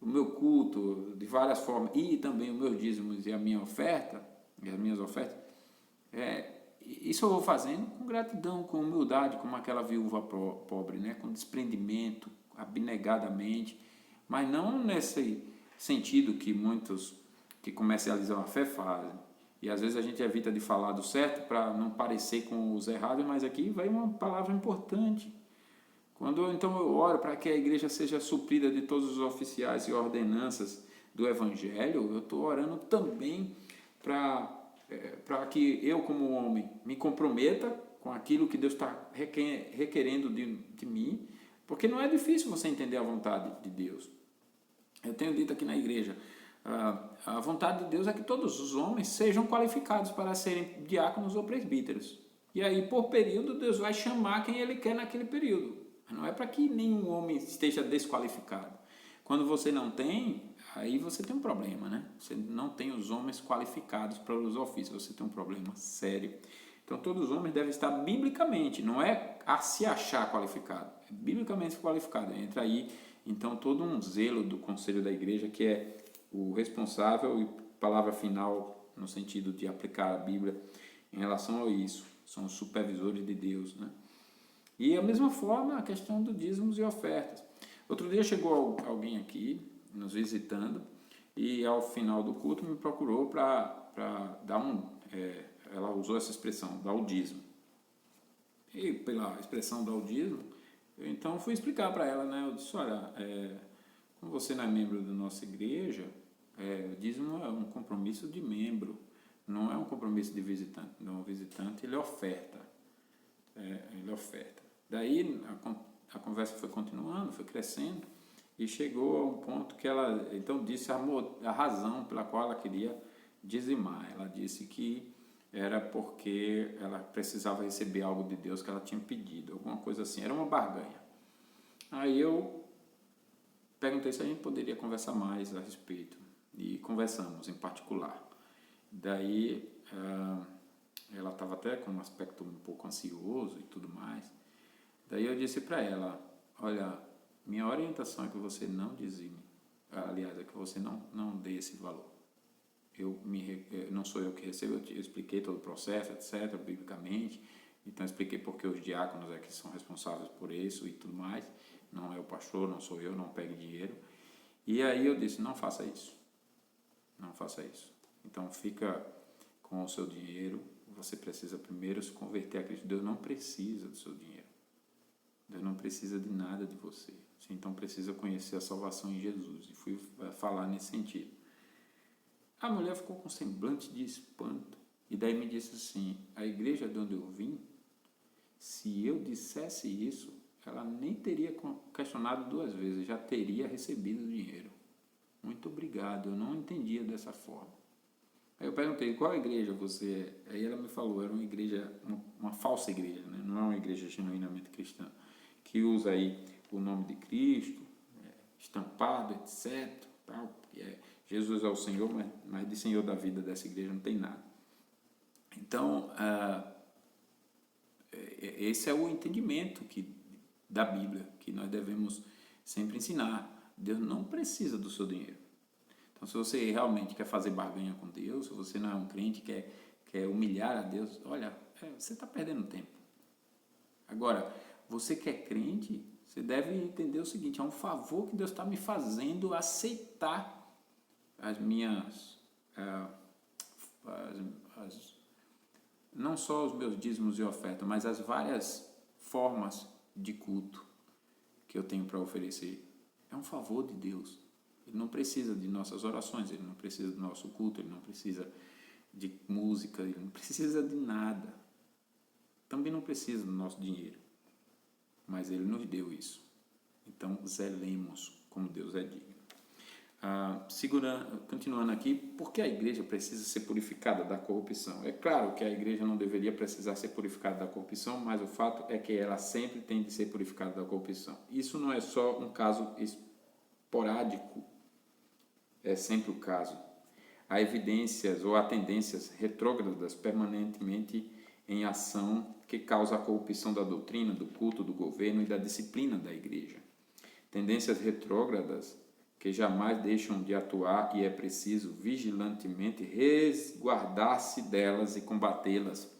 o meu culto de várias formas e também os meus dízimos e a minha oferta, e as minhas ofertas, isso eu vou fazendo com gratidão, com humildade, como aquela viúva pobre, né? Com desprendimento, abnegadamente, mas não nesse sentido que muitos que comercializam a fé fazem. E às vezes a gente evita de falar do certo para não parecer com os errados, mas aqui vai uma palavra importante. Então eu oro para que a igreja seja suprida de todos os oficiais e ordenanças do Evangelho, eu estou orando também para que eu, como homem, me comprometa com aquilo que Deus está requerendo de mim, porque não é difícil você entender a vontade de Deus. Eu tenho dito aqui na igreja, a vontade de Deus é que todos os homens sejam qualificados para serem diáconos ou presbíteros. E aí, por período, Deus vai chamar quem Ele quer naquele período. Não é para que nenhum homem esteja desqualificado. Quando você não tem, aí você tem um problema, né? Você não tem os homens qualificados para os ofícios, você tem um problema sério. Então, todos os homens devem estar biblicamente, não é a se achar qualificado, é biblicamente qualificado. Entra aí, então, todo um zelo do conselho da igreja, que é o responsável e palavra final no sentido de aplicar a Bíblia em relação a isso. São os supervisores de Deus, né? E a mesma forma a questão do dízimos e ofertas. Outro dia chegou alguém aqui, nos visitando, e ao final do culto me procurou para dar ela usou essa expressão, dar o dízimo. E pela expressão dar o dízimo, eu então fui explicar para ela, né? Eu disse, olha, como você não é membro da nossa igreja, o dízimo é um compromisso de membro, não é um compromisso de visitante. Não, o visitante, ele oferta. Ele oferta. Daí a conversa foi continuando, foi crescendo, e chegou a um ponto que ela então disse a razão pela qual ela queria dizimar. Ela disse que era porque ela precisava receber algo de Deus que ela tinha pedido, alguma coisa assim, era uma barganha. Aí eu perguntei se a gente poderia conversar mais a respeito, e conversamos em particular. Daí ela estava até com um aspecto um pouco ansioso e tudo mais. Daí eu disse para ela, olha, minha orientação é que você não dizime, aliás, é que você não dê esse valor. Não sou eu que recebo, eu expliquei todo o processo, etc., biblicamente, então expliquei porque os diáconos é que são responsáveis por isso e tudo mais, não é o pastor, não sou eu, não pegue dinheiro. E aí eu disse, não faça isso, não faça isso. Então fica com o seu dinheiro, você precisa primeiro se converter a Cristo. Deus não precisa do seu dinheiro. Deus não precisa de nada de você. Você então precisa conhecer a salvação em Jesus. E fui falar nesse sentido. A mulher ficou com um semblante de espanto. E daí me disse assim, a igreja de onde eu vim, se eu dissesse isso, ela nem teria questionado 2 vezes, já teria recebido o dinheiro. Muito obrigado, eu não entendia dessa forma. Aí eu perguntei, qual igreja você é? Aí ela me falou, era uma igreja, uma falsa igreja, né? Não é uma igreja genuinamente cristã, que usa aí o nome de Cristo, estampado, etc. Tal, Jesus é o Senhor, mas de Senhor da vida dessa igreja não tem nada. Então, esse é o entendimento da Bíblia, que nós devemos sempre ensinar. Deus não precisa do seu dinheiro. Então, se você realmente quer fazer barganha com Deus, se você não é um crente, quer humilhar a Deus, olha, você está perdendo tempo. Agora, você que é crente, você deve entender o seguinte, é um favor que Deus está me fazendo aceitar as minhas, não só os meus dízimos e ofertas, mas as várias formas de culto que eu tenho para oferecer. É um favor de Deus. Ele não precisa de nossas orações, ele não precisa do nosso culto, ele não precisa de música, ele não precisa de nada. Também não precisa do nosso dinheiro. Mas ele nos deu isso. Então, zelemos como Deus é digno. Continuando aqui, por que a igreja precisa ser purificada da corrupção? É claro que a igreja não deveria precisar ser purificada da corrupção, mas o fato é que ela sempre tem de ser purificada da corrupção. Isso não é só um caso esporádico é sempre o caso. Há evidências ou há tendências retrógradas permanentemente em ação que causam a corrupção da doutrina, do culto, do governo e da disciplina da igreja. Tendências retrógradas que jamais deixam de atuar e é preciso vigilantemente resguardar-se delas e combatê-las.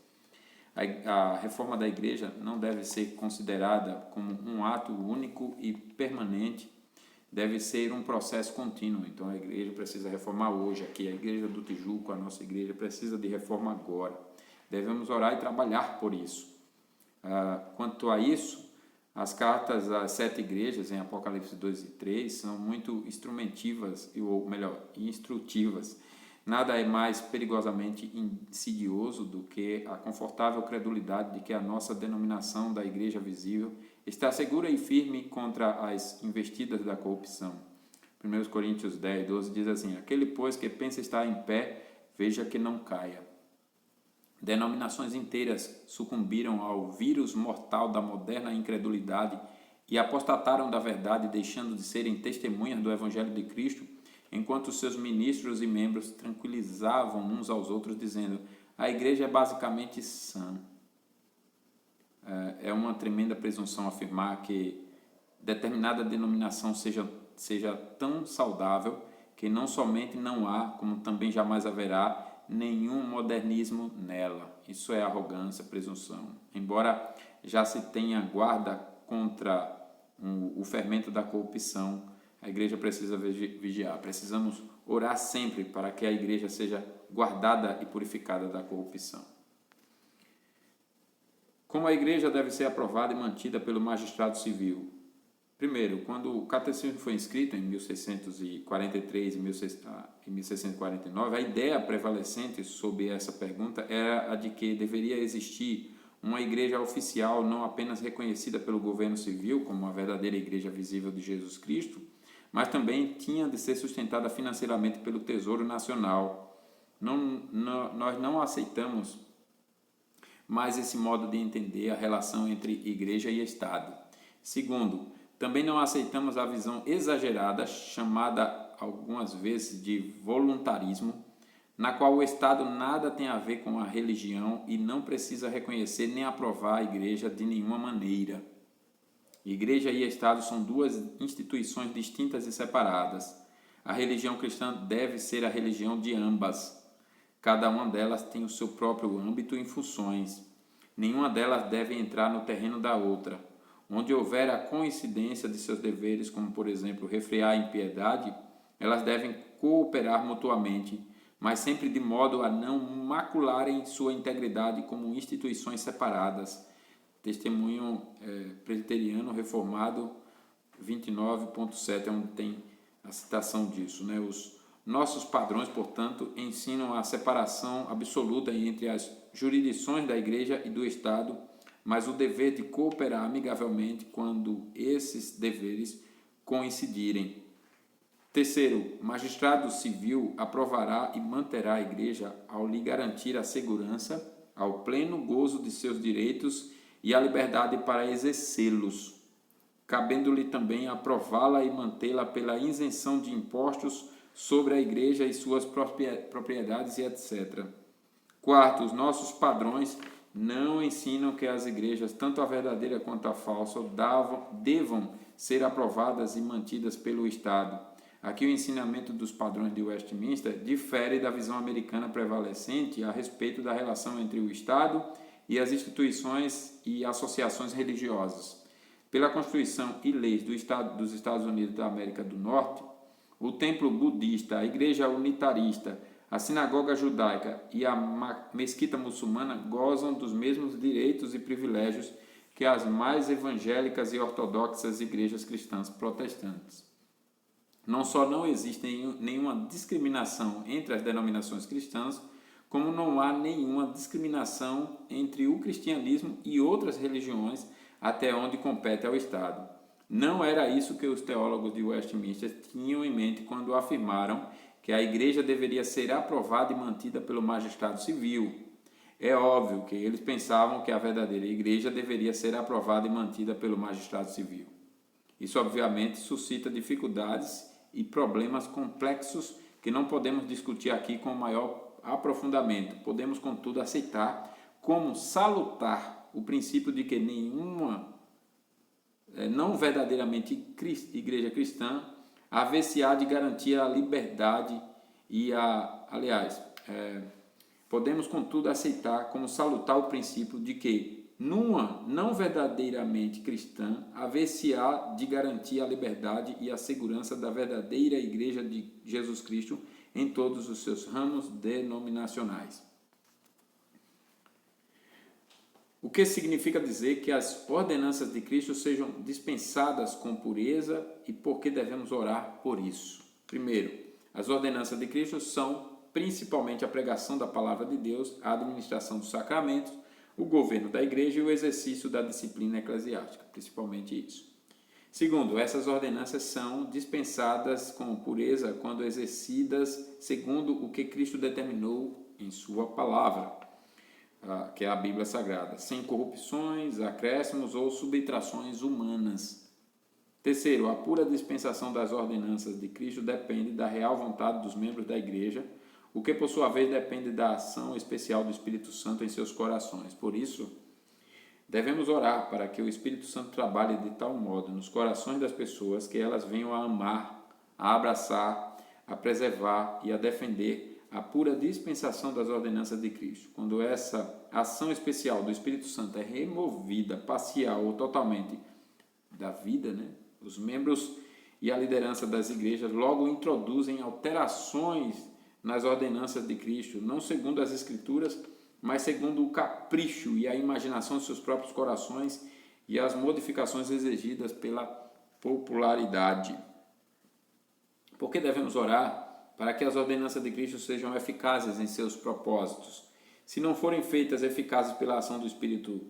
A reforma da igreja não deve ser considerada como um ato único e permanente, deve ser um processo contínuo. Então a igreja precisa reformar hoje, aqui a igreja do Tijuco, a nossa igreja precisa de reforma agora. Devemos orar e trabalhar por isso. Quanto a isso, as cartas às 7 igrejas em Apocalipse 2 e 3 são muito instrumentivas, ou melhor, instrutivas. Nada é mais perigosamente insidioso do que a confortável credulidade de que a nossa denominação da Igreja Visível está segura e firme contra as investidas da corrupção. 1 Coríntios 10, 12 diz assim: aquele, pois, que pensa estar em pé, veja que não caia. Denominações inteiras sucumbiram ao vírus mortal da moderna incredulidade e apostataram da verdade, deixando de serem testemunhas do Evangelho de Cristo, enquanto seus ministros e membros tranquilizavam uns aos outros, dizendo: a igreja é basicamente sã. É uma tremenda presunção afirmar que determinada denominação seja tão saudável que não somente não há, como também jamais haverá, nenhum modernismo nela. Isso é arrogância, presunção. Embora já se tenha guarda contra o fermento da corrupção, a igreja precisa vigiar. Precisamos orar sempre para que a igreja seja guardada e purificada da corrupção. Como a igreja deve ser aprovada e mantida pelo magistrado civil? Primeiro, quando o catecismo foi escrito em 1643 e 1649, a ideia prevalecente sobre essa pergunta era a de que deveria existir uma igreja oficial não apenas reconhecida pelo governo civil como a verdadeira igreja visível de Jesus Cristo, mas também tinha de ser sustentada financeiramente pelo Tesouro Nacional. Nós não aceitamos mais esse modo de entender a relação entre igreja e Estado. Segundo, também não aceitamos a visão exagerada, chamada algumas vezes de voluntarismo, na qual o Estado nada tem a ver com a religião e não precisa reconhecer nem aprovar a igreja de nenhuma maneira. Igreja e Estado são duas instituições distintas e separadas. A religião cristã deve ser a religião de ambas. Cada uma delas tem o seu próprio âmbito e funções. Nenhuma delas deve entrar no terreno da outra. Onde houver a coincidência de seus deveres, como por exemplo refrear a impiedade, elas devem cooperar mutuamente, mas sempre de modo a não macularem sua integridade como instituições separadas. Testemunho Presbiteriano Reformado 29.7 é onde tem a citação disso. Os nossos padrões, portanto, ensinam a separação absoluta entre as jurisdições da Igreja e do Estado, mas o dever de cooperar amigavelmente quando esses deveres coincidirem. Terceiro, magistrado civil aprovará e manterá a Igreja ao lhe garantir a segurança, ao pleno gozo de seus direitos e a liberdade para exercê-los, cabendo-lhe também aprová-la e mantê-la pela isenção de impostos sobre a Igreja e suas propriedades e etc. Quarto, os nossos padrões não ensinam que as igrejas, tanto a verdadeira quanto a falsa, devam ser aprovadas e mantidas pelo Estado. Aqui o ensinamento dos padrões de Westminster difere da visão americana prevalecente a respeito da relação entre o Estado e as instituições e associações religiosas. Pela Constituição e leis dos Estados Unidos da América do Norte, o templo budista, a igreja unitarista, a sinagoga judaica e a mesquita muçulmana gozam dos mesmos direitos e privilégios que as mais evangélicas e ortodoxas igrejas cristãs protestantes. Não só não existe nenhuma discriminação entre as denominações cristãs, como não há nenhuma discriminação entre o cristianismo e outras religiões até onde compete ao Estado. Não era isso que os teólogos de Westminster tinham em mente quando afirmaram que a igreja deveria ser aprovada e mantida pelo magistrado civil. É óbvio que eles pensavam que a verdadeira igreja deveria ser aprovada e mantida pelo magistrado civil. Isso obviamente suscita dificuldades e problemas complexos que não podemos discutir aqui com maior aprofundamento. Podemos, contudo, aceitar como salutar o princípio de que nenhuma não verdadeiramente igreja cristã haver-se-á de garantir a liberdade e podemos, contudo, aceitar como salutar o princípio de que numa não verdadeiramente cristã haver-se-á de garantir a liberdade e a segurança da verdadeira igreja de Jesus Cristo em todos os seus ramos denominacionais. O que significa dizer que as ordenanças de Cristo sejam dispensadas com pureza e por que devemos orar por isso? Primeiro, as ordenanças de Cristo são principalmente a pregação da palavra de Deus, a administração dos sacramentos, o governo da igreja e o exercício da disciplina eclesiástica, principalmente isso. Segundo, essas ordenanças são dispensadas com pureza quando exercidas segundo o que Cristo determinou em sua palavra, que é a Bíblia Sagrada, sem corrupções, acréscimos ou subtrações humanas. Terceiro, a pura dispensação das ordenanças de Cristo depende da real vontade dos membros da igreja, o que por sua vez depende da ação especial do Espírito Santo em seus corações. Por isso, devemos orar para que o Espírito Santo trabalhe de tal modo nos corações das pessoas que elas venham a amar, a abraçar, a preservar e a defender a pura dispensação das ordenanças de Cristo. Quando essa ação especial do Espírito Santo é removida parcial ou totalmente da vida, os membros e a liderança das igrejas logo introduzem alterações nas ordenanças de Cristo, não segundo as Escrituras, mas segundo o capricho e a imaginação de seus próprios corações e as modificações exigidas pela popularidade. Por que devemos orar? Para que as ordenanças de Cristo sejam eficazes em seus propósitos. Se não forem feitas eficazes pela ação do Espírito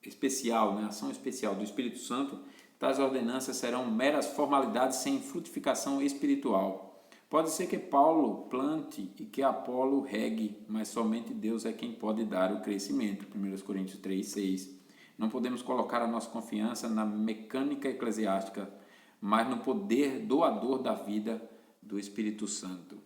especial, ação especial do Espírito Santo, tais ordenanças serão meras formalidades sem frutificação espiritual. Pode ser que Paulo plante e que Apolo regue, mas somente Deus é quem pode dar o crescimento. 1 Coríntios 3:6. Não podemos colocar a nossa confiança na mecânica eclesiástica, mas no poder doador da vida do Espírito Santo.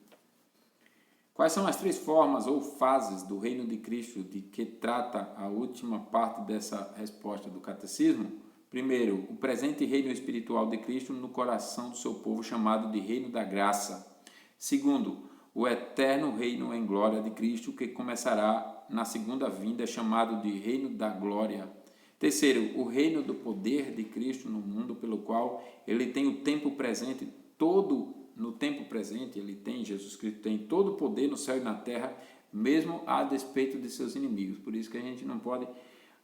Quais são as três formas ou fases do reino de Cristo de que trata a última parte dessa resposta do catecismo? Primeiro, o presente reino espiritual de Cristo no coração do seu povo, chamado de reino da graça. Segundo, o eterno reino em glória de Cristo, que começará na segunda vinda, chamado de reino da glória. Terceiro, o reino do poder de Cristo no mundo, pelo qual ele tem o tempo presente todo. No tempo presente, Jesus Cristo tem todo o poder no céu e na terra, mesmo a despeito de seus inimigos. Por isso que a gente não pode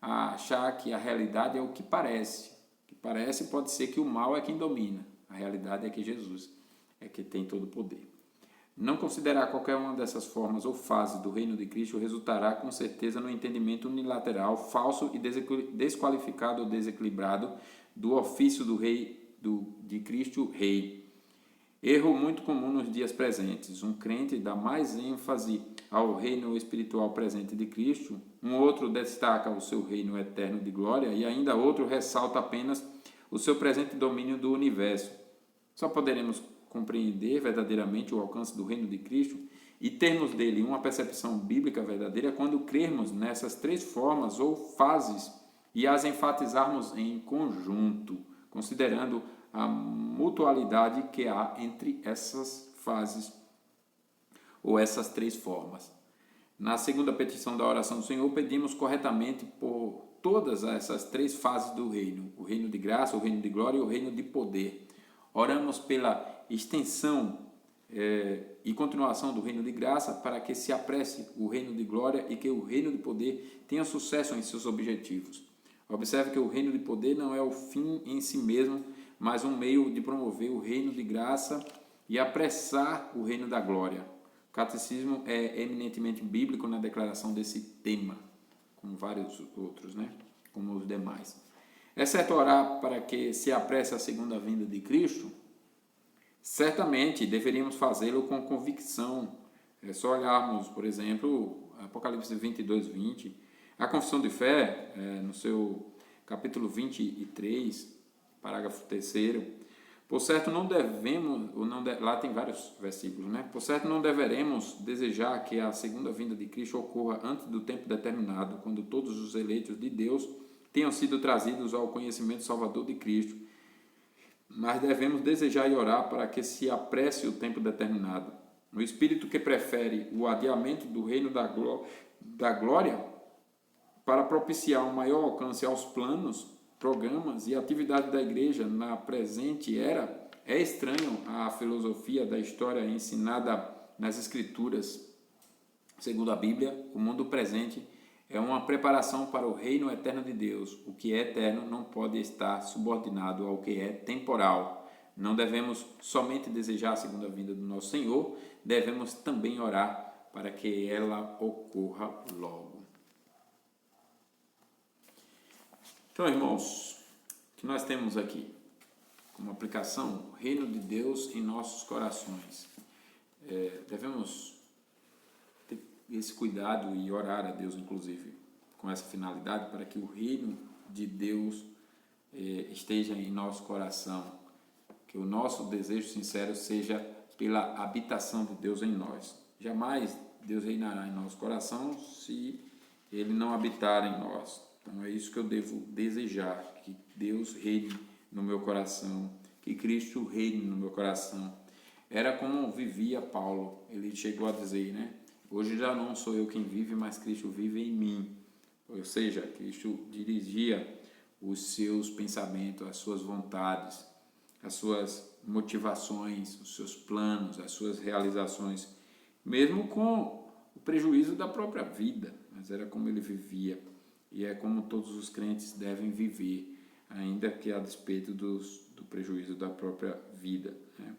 achar que a realidade é o que parece. O que parece pode ser que o mal é quem domina. A realidade é que Jesus é que tem todo o poder. Não considerar qualquer uma dessas formas ou fases do reino de Cristo resultará com certeza no entendimento unilateral, falso e desqualificado ou desequilibrado do ofício do rei de Cristo Rei. Erro muito comum nos dias presentes. Um crente dá mais ênfase ao reino espiritual presente de Cristo, um outro destaca o seu reino eterno de glória e ainda outro ressalta apenas o seu presente domínio do universo. Só poderemos compreender verdadeiramente o alcance do reino de Cristo e termos dele uma percepção bíblica verdadeira quando crermos nessas três formas ou fases e as enfatizarmos em conjunto, considerando a mutualidade que há entre essas fases ou essas três formas. Na segunda petição da oração do Senhor, pedimos corretamente por todas essas três fases do reino: o reino de graça, o reino de glória e o reino de poder. Oramos pela extensão e continuação do reino de graça para que se apresse o reino de glória e que o reino de poder tenha sucesso em seus objetivos. Observe que o reino de poder não é o fim em si mesmo, mas um meio de promover o reino de graça e apressar o reino da glória. O catecismo é eminentemente bíblico na declaração desse tema, como vários outros, como os demais. Exceto orar para que se apresse a segunda vinda de Cristo, certamente deveríamos fazê-lo com convicção. É só olharmos, por exemplo, Apocalipse 22:20, a confissão de fé, no seu capítulo 23, parágrafo 3º, Por certo, não devemos, lá tem vários versículos, né? Por certo, não deveremos desejar que a segunda vinda de Cristo ocorra antes do tempo determinado, quando todos os eleitos de Deus tenham sido trazidos ao conhecimento salvador de Cristo. Mas devemos desejar e orar para que se apresse o tempo determinado. O espírito que prefere o adiamento do reino da glória para propiciar um maior alcance aos planos, programas e atividades da igreja na presente era é estranho à filosofia da história ensinada nas Escrituras. Segundo a Bíblia, o mundo presente é uma preparação para o reino eterno de Deus. O que é eterno não pode estar subordinado ao que é temporal. Não devemos somente desejar a segunda vinda do nosso Senhor, devemos também orar para que ela ocorra logo. Então, irmãos, o que nós temos aqui como aplicação? O reino de Deus em nossos corações. Devemos ter esse cuidado e orar a Deus, inclusive, com essa finalidade, para que o reino de Deus esteja em nosso coração, que o nosso desejo sincero seja pela habitação de Deus em nós. Jamais Deus reinará em nosso coração se Ele não habitar em nós. Então é isso que eu devo desejar, que Deus reine no meu coração, que Cristo reine no meu coração. Era como vivia Paulo, ele chegou a dizer, né? Hoje já não sou eu quem vive, mas Cristo vive em mim. Ou seja, Cristo dirigia os seus pensamentos, as suas vontades, as suas motivações, os seus planos, as suas realizações, mesmo com o prejuízo da própria vida, mas era como ele vivia. E é como todos os crentes devem viver, ainda que a despeito do prejuízo da própria vida. Né?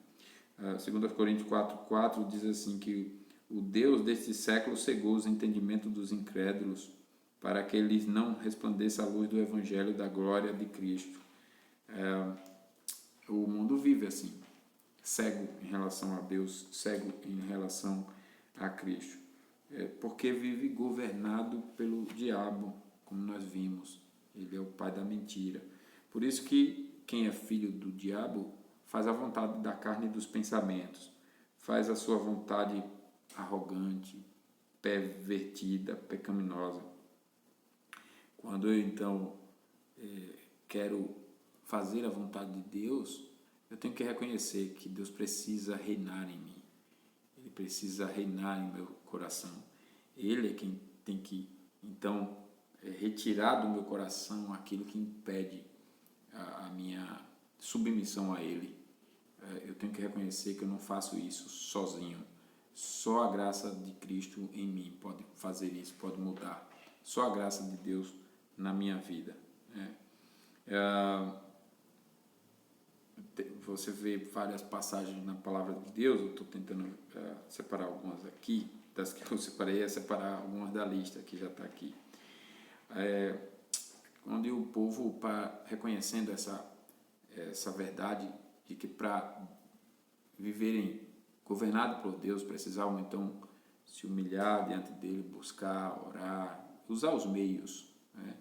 2 Coríntios 4,4 diz assim que o Deus deste século cegou os entendimentos dos incrédulos para que lhes não resplandeça a luz do Evangelho da glória de Cristo. O mundo vive assim, cego em relação a Deus, cego em relação a Cristo, porque vive governado pelo diabo, como nós vimos. Ele é o pai da mentira. Por isso que quem é filho do diabo faz a vontade da carne e dos pensamentos, faz a sua vontade arrogante, pervertida, pecaminosa. Quando eu então quero fazer a vontade de Deus, eu tenho que reconhecer que Deus precisa reinar em mim. Ele precisa reinar em meu coração. Ele é quem tem que, então, retirar do meu coração aquilo que impede a minha submissão a Ele. Eu tenho que reconhecer que eu não faço isso sozinho. Só a graça de Cristo em mim pode fazer isso, pode mudar. Só a graça de Deus na minha vida. Você vê várias passagens na palavra de Deus. Eu estou tentando separar algumas aqui. Das que eu separei, separar algumas da lista que já está aqui. Onde o povo, reconhecendo essa verdade de que para viverem governados por Deus, precisavam então se humilhar diante dele, buscar, orar, usar os meios. Né?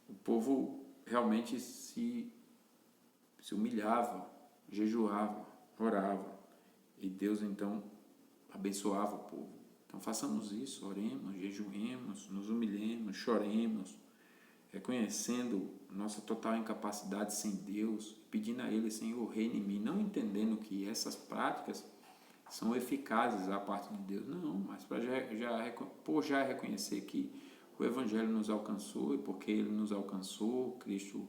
O povo realmente se humilhava, jejuava, orava, e Deus então abençoava o povo. Então façamos isso, oremos, jejuemos, nos humilhemos, choremos, reconhecendo nossa total incapacidade sem Deus, pedindo a Ele, Senhor, reina em mim, não entendendo que essas práticas são eficazes da parte de Deus. Não, mas por já reconhecer que o Evangelho nos alcançou, e porque Ele nos alcançou, Cristo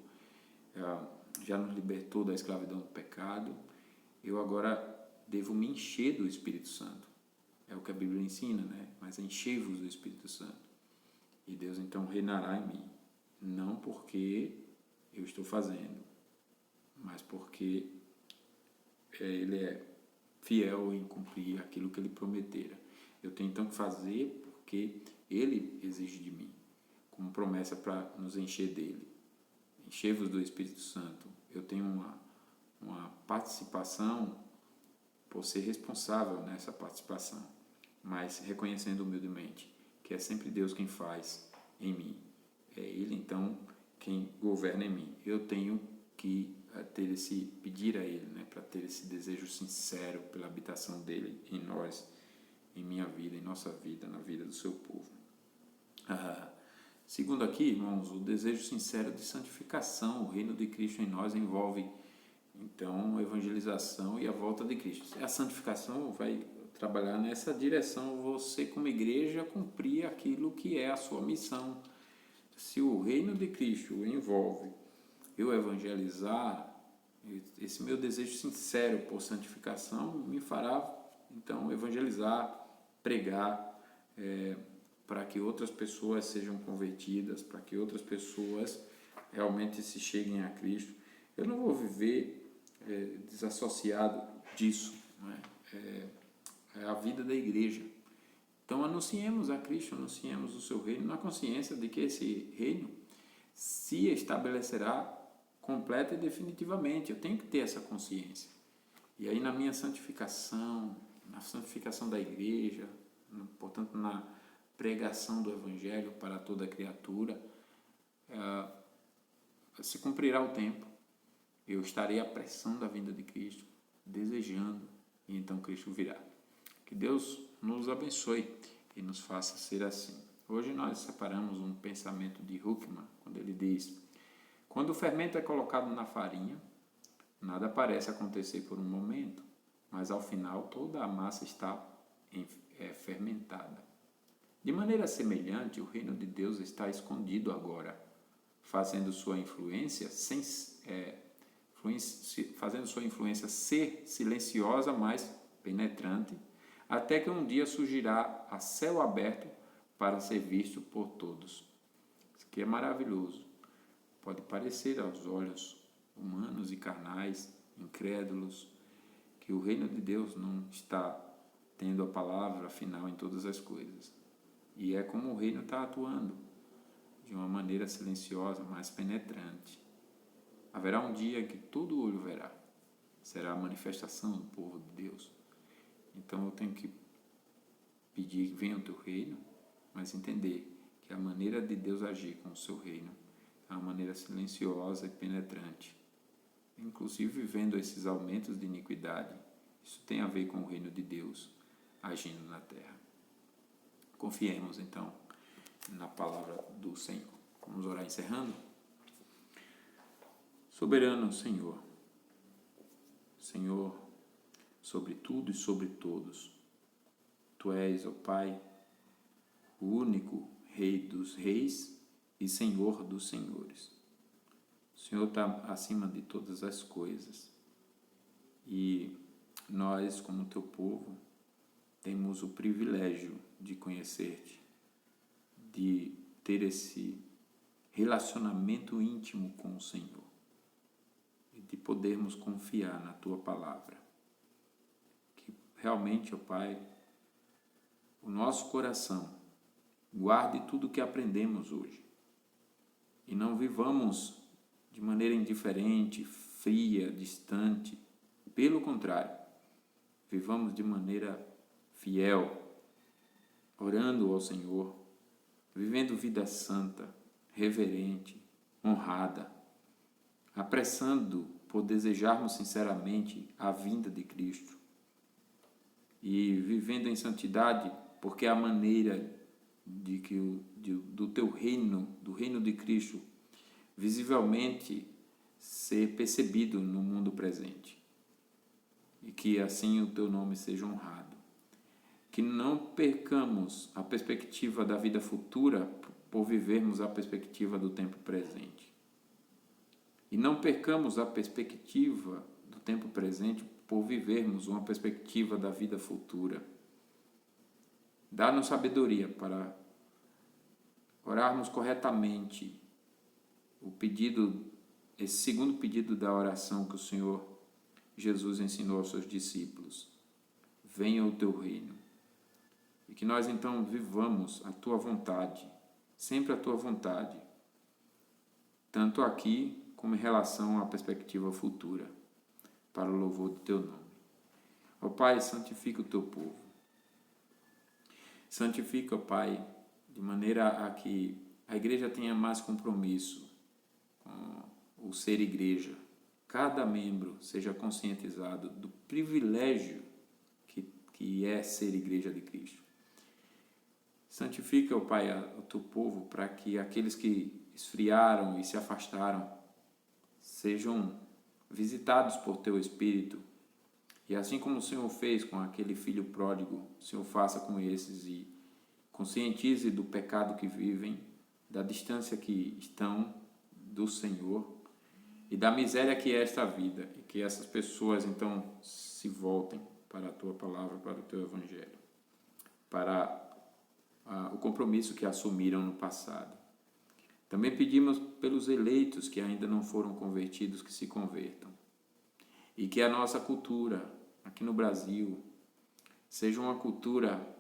já nos libertou da escravidão do pecado, eu agora devo me encher do Espírito Santo. É o que a Bíblia ensina, né? Mas enchei-vos do Espírito Santo. E Deus então reinará em mim. Não porque eu estou fazendo, mas porque Ele é fiel em cumprir aquilo que Ele prometera. Eu tenho então que fazer porque Ele exige de mim, como promessa para nos encher dele. Enchei-vos do Espírito Santo. Eu tenho uma participação por ser responsável nessa participação, mas reconhecendo humildemente que é sempre Deus quem faz em mim. É Ele, então, quem governa em mim. Eu tenho que pedir a Ele, né, para ter esse desejo sincero pela habitação dele em nós, em minha vida, em nossa vida, na vida do seu povo. Segundo aqui, irmãos, o desejo sincero de santificação. O reino de Cristo em nós envolve, então, a evangelização e a volta de Cristo. A santificação vai trabalhar nessa direção, você como igreja cumprir aquilo que é a sua missão. Se o reino de Cristo envolve eu evangelizar, esse meu desejo sincero por santificação me fará, então, evangelizar, pregar, para que outras pessoas sejam convertidas, para que outras pessoas realmente se cheguem a Cristo. Eu não vou viver desassociado disso, né? É a vida da igreja. Então, anunciemos a Cristo, anunciemos o seu reino, na consciência de que esse reino se estabelecerá completa e definitivamente. Eu tenho que ter essa consciência. E aí, na minha santificação, na santificação da igreja, portanto, na pregação do Evangelho para toda criatura, se cumprirá o tempo. Eu estarei apressando a vinda de Cristo, desejando, e então Cristo virá. Que Deus nos abençoe e nos faça ser assim. Hoje nós separamos um pensamento de Huckman, quando ele diz: quando o fermento é colocado na farinha, nada parece acontecer por um momento, mas ao final toda a massa está fermentada. De maneira semelhante, o reino de Deus está escondido agora, fazendo sua influência ser silenciosa, mas penetrante, até que um dia surgirá a céu aberto para ser visto por todos. Isso aqui é maravilhoso. Pode parecer aos olhos humanos e carnais, incrédulos, que o reino de Deus não está tendo a palavra final em todas as coisas. E é como o reino está atuando, de uma maneira silenciosa, mas penetrante. Haverá um dia que todo olho verá. Será a manifestação do povo de Deus. Então eu tenho que pedir que venha o teu reino, mas entender que a maneira de Deus agir com o seu reino é uma maneira silenciosa e penetrante. Inclusive vendo esses aumentos de iniquidade, isso tem a ver com o reino de Deus agindo na terra. Confiemos então na palavra do Senhor. Vamos orar encerrando? Soberano Senhor, Senhor sobre tudo e sobre todos, Tu és, ó Pai, o único Rei dos reis e Senhor dos senhores. O Senhor está acima de todas as coisas e nós, como Teu povo, temos o privilégio de conhecer-Te, de ter esse relacionamento íntimo com o Senhor e de podermos confiar na Tua palavra. Que realmente, ó Pai, o nosso coração guarde tudo o que aprendemos hoje e não vivamos de maneira indiferente, fria, distante. Pelo contrário, vivamos de maneira fiel, orando ao Senhor, vivendo vida santa, reverente, honrada, apressando por desejarmos sinceramente a vinda de Cristo e vivendo em santidade, porque é a maneira do Teu reino, do reino de Cristo, visivelmente ser percebido no mundo presente e que assim o Teu nome seja honrado. Que não percamos a perspectiva da vida futura por vivermos a perspectiva do tempo presente. E não percamos a perspectiva do tempo presente por vivermos uma perspectiva da vida futura. Dá-nos sabedoria para orarmos corretamente esse segundo pedido da oração que o Senhor Jesus ensinou aos seus discípulos. Venha o Teu reino. E que nós então vivamos a Tua vontade, sempre a Tua vontade, tanto aqui como em relação à perspectiva futura, para o louvor do Teu nome. Ó Pai, santifica o Teu povo. Santifica, ó Pai, de maneira a que a igreja tenha mais compromisso com o ser igreja, cada membro seja conscientizado do privilégio que é ser igreja de Cristo. Santifica, ó Pai, o teu povo, para que aqueles que esfriaram e se afastaram sejam visitados por teu Espírito. E assim como o Senhor fez com aquele filho pródigo, o Senhor faça com esses e conscientize do pecado que vivem, da distância que estão do Senhor e da miséria que é esta vida, e que essas pessoas então se voltem para a tua palavra, para o teu evangelho, para o compromisso que assumiram no passado. Também pedimos pelos eleitos que ainda não foram convertidos, que se convertam, e que a nossa cultura aqui no Brasil seja uma cultura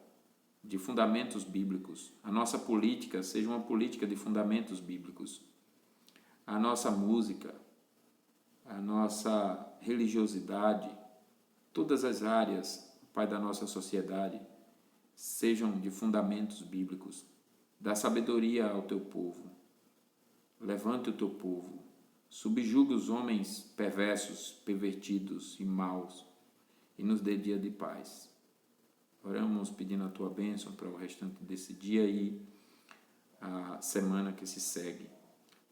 de fundamentos bíblicos, a nossa política seja uma política de fundamentos bíblicos, a nossa música, a nossa religiosidade, todas as áreas, Pai, da nossa sociedade, sejam de fundamentos bíblicos. Dá sabedoria ao teu povo. Levante o teu povo. Subjuga os homens perversos, pervertidos e maus e nos dê dia de paz. Oramos pedindo a tua bênção para o restante desse dia e a semana que se segue,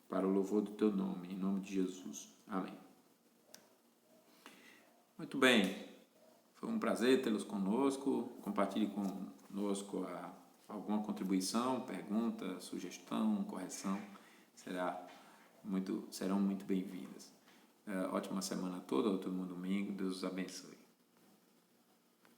para o louvor do teu nome, em nome de Jesus. Amém. Muito bem, foi um prazer tê-los conosco. Compartilhe conosco alguma contribuição, pergunta, sugestão, correção. Serão muito bem-vindas. Ótima semana toda, outro domingo. Deus os abençoe.